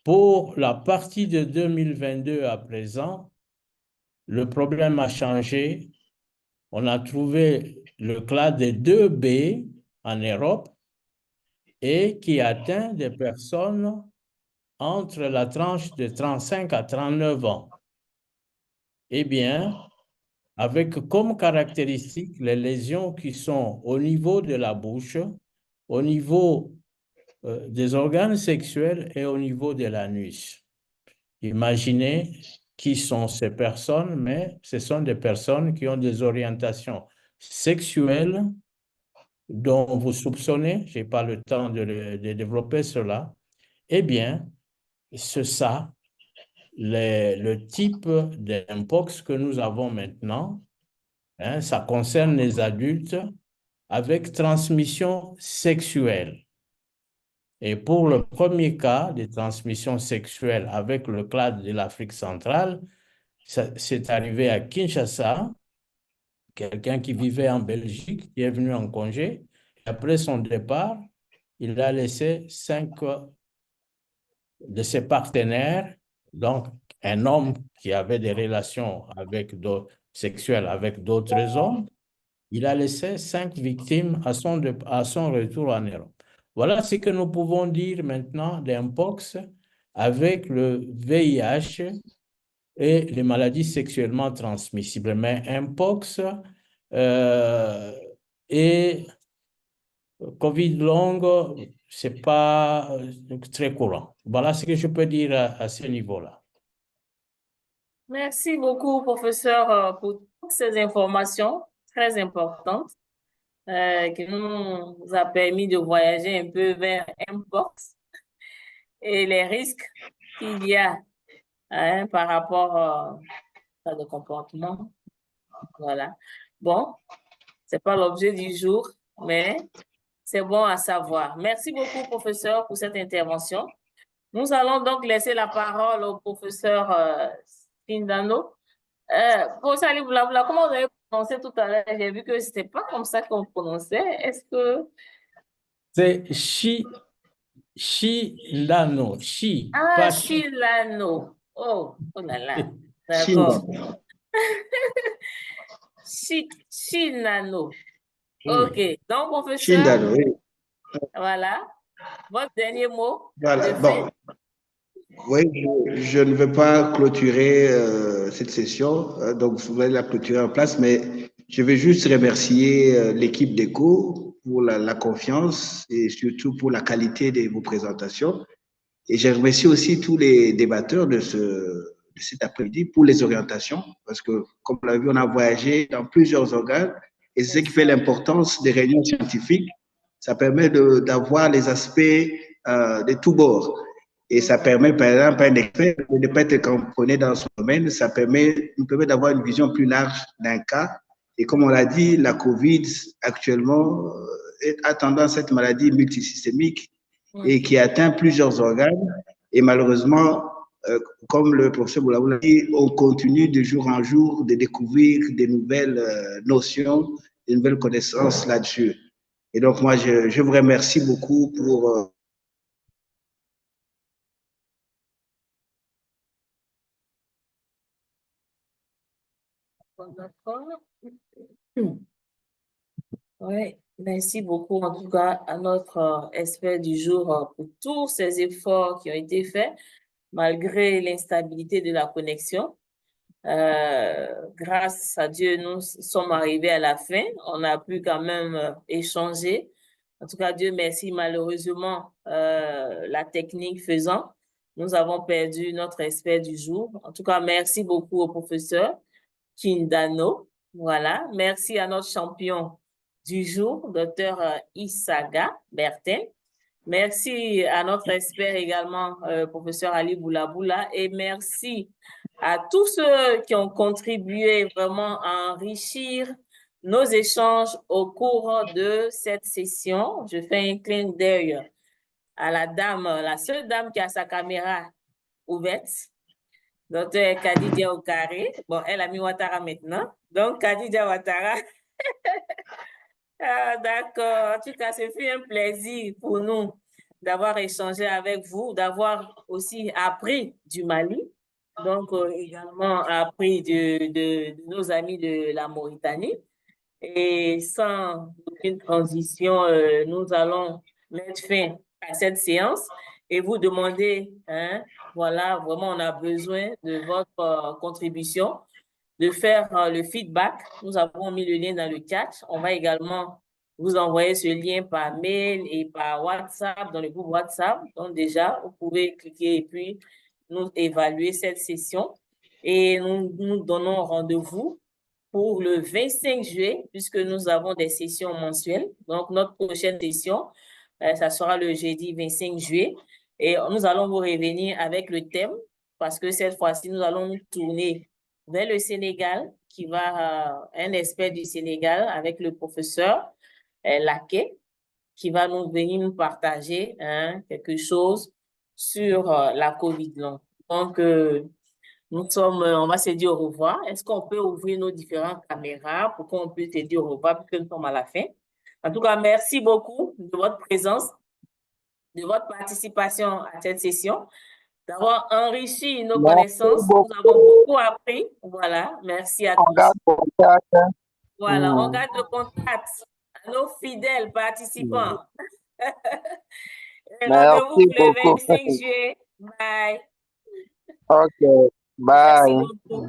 Speaker 4: pour la partie de 2022 à présent, le problème a changé. On a trouvé le clade de 2B en Europe et qui atteint des personnes entre la tranche de 35 à 39 ans. Eh bien, avec comme caractéristique les lésions qui sont au niveau de la bouche, au niveau des organes sexuels et au niveau de l'anus. Imaginez qui sont ces personnes, mais ce sont des personnes qui ont des orientations sexuelles dont vous soupçonnez, je n'ai pas le temps de développer cela. Eh bien, c'est ça, le type d'Mpox que nous avons maintenant. Hein, ça concerne les adultes avec transmission sexuelle. Et pour le premier cas de transmission sexuelle avec le clade de l'Afrique centrale, c'est arrivé à Kinshasa, quelqu'un qui vivait en Belgique, qui est venu en congé. Après son départ, il a laissé 5 de ses partenaires, donc un homme qui avait des relations sexuelles avec d'autres hommes, il a laissé 5 victimes à son retour en Europe. Voilà ce que nous pouvons dire maintenant d'Mpox avec le VIH et les maladies sexuellement transmissibles. Mais Mpox et Covid long, ce n'est pas très courant. Voilà ce que je peux dire à ce niveau-là.
Speaker 2: Merci beaucoup, professeur, pour toutes ces informations très importante qui nous a permis de voyager un peu vers Mpox et les risques qu'il y a par rapport à de comportement. Voilà. Bon, c'est pas l'objet du jour, mais c'est bon à savoir. Merci beaucoup, professeur, pour cette intervention. Nous allons donc laisser la parole au professeur Shindano. Professeur Ali Boulabula, comment vous avez prononcé tout à l'heure? J'ai vu que c'était pas comme ça qu'on prononçait. Est-ce que...
Speaker 4: C'est Shindano.
Speaker 2: Ah,
Speaker 4: pas
Speaker 2: Shilano. Oh là là. D'accord. Shinano. OK. Donc, professeur,
Speaker 15: Shindano, oui.
Speaker 2: voilà. Votre dernier mot.
Speaker 15: Voilà. Bon. Oui, je ne veux pas clôturer cette session, donc vous allez la clôturer en place, mais je vais juste remercier l'équipe d'ECO pour la confiance et surtout pour la qualité de vos présentations. Et je remercie aussi tous les débatteurs de cet après-midi pour les orientations, parce que, comme on l'a vu, on a voyagé dans plusieurs organes, et c'est ce qui fait l'importance des réunions scientifiques. Ça permet d'avoir les aspects de tous bords. Et ça permet, par exemple, à un expert de ne pas être cramponné dans son domaine, nous permet d'avoir une vision plus large d'un cas. Et comme on l'a dit, la COVID, actuellement, a tendance à être une maladie multisystémique et qui atteint plusieurs organes. Et malheureusement, comme le professeur Boulaboula dit, on continue de jour en jour de découvrir des nouvelles notions, des nouvelles connaissances là-dessus. Et donc, moi, je vous remercie beaucoup pour...
Speaker 2: Oui, merci beaucoup en tout cas à notre expert du jour pour tous ces efforts qui ont été faits malgré l'instabilité de la connexion. Grâce à Dieu, nous sommes arrivés à la fin. On a pu quand même échanger. En tout cas, Dieu merci. Malheureusement, la technique faisant, nous avons perdu notre expert du jour. En tout cas, merci beaucoup au professeur Shindano. Voilà. Merci à notre champion du jour, Dr. Isaga Bertin. Merci à notre expert également, professeur Ali Boulaboula, et merci à tous ceux qui ont contribué vraiment à enrichir nos échanges au cours de cette session. Je fais un clin d'œil à la dame, la seule dame qui a sa caméra ouverte, Dr. Khadija Okare. Bon, elle a mis Ouattara maintenant. Donc, Khadija Ouattara. Ah, d'accord. En tout cas, ce fut un plaisir pour nous d'avoir échangé avec vous, d'avoir aussi appris du Mali, donc également appris de nos amis de la Mauritanie. Et sans aucune transition, nous allons mettre fin à cette séance et vous demander, voilà, vraiment, on a besoin de votre contribution, de faire le feedback. Nous avons mis le lien dans le chat. On va également vous envoyer ce lien par mail et par WhatsApp, dans le groupe WhatsApp. Donc déjà, vous pouvez cliquer et puis nous évaluer cette session. Et nous donnons rendez-vous pour le 25 juillet, puisque nous avons des sessions mensuelles. Donc, notre prochaine session, ça sera le jeudi 25 juillet. Et nous allons vous revenir avec le thème, parce que cette fois-ci, nous allons nous tourner vers le Sénégal, qui va, un expert du Sénégal avec le professeur Laquet, qui va venir nous partager quelque chose sur la COVID long. Donc, on va se dire au revoir. Est-ce qu'on peut ouvrir nos différentes caméras pour qu'on puisse se dire au revoir puisque nous sommes à la fin? En tout cas, merci beaucoup de votre présence, de votre participation à cette session, d'avoir enrichi nos connaissances. Nous avons beaucoup appris. Voilà, merci à tous. Voilà, on garde le contact à nos fidèles participants. Rendez-vous le 25 juillet. Bye.
Speaker 14: OK, bye.
Speaker 2: Merci beaucoup.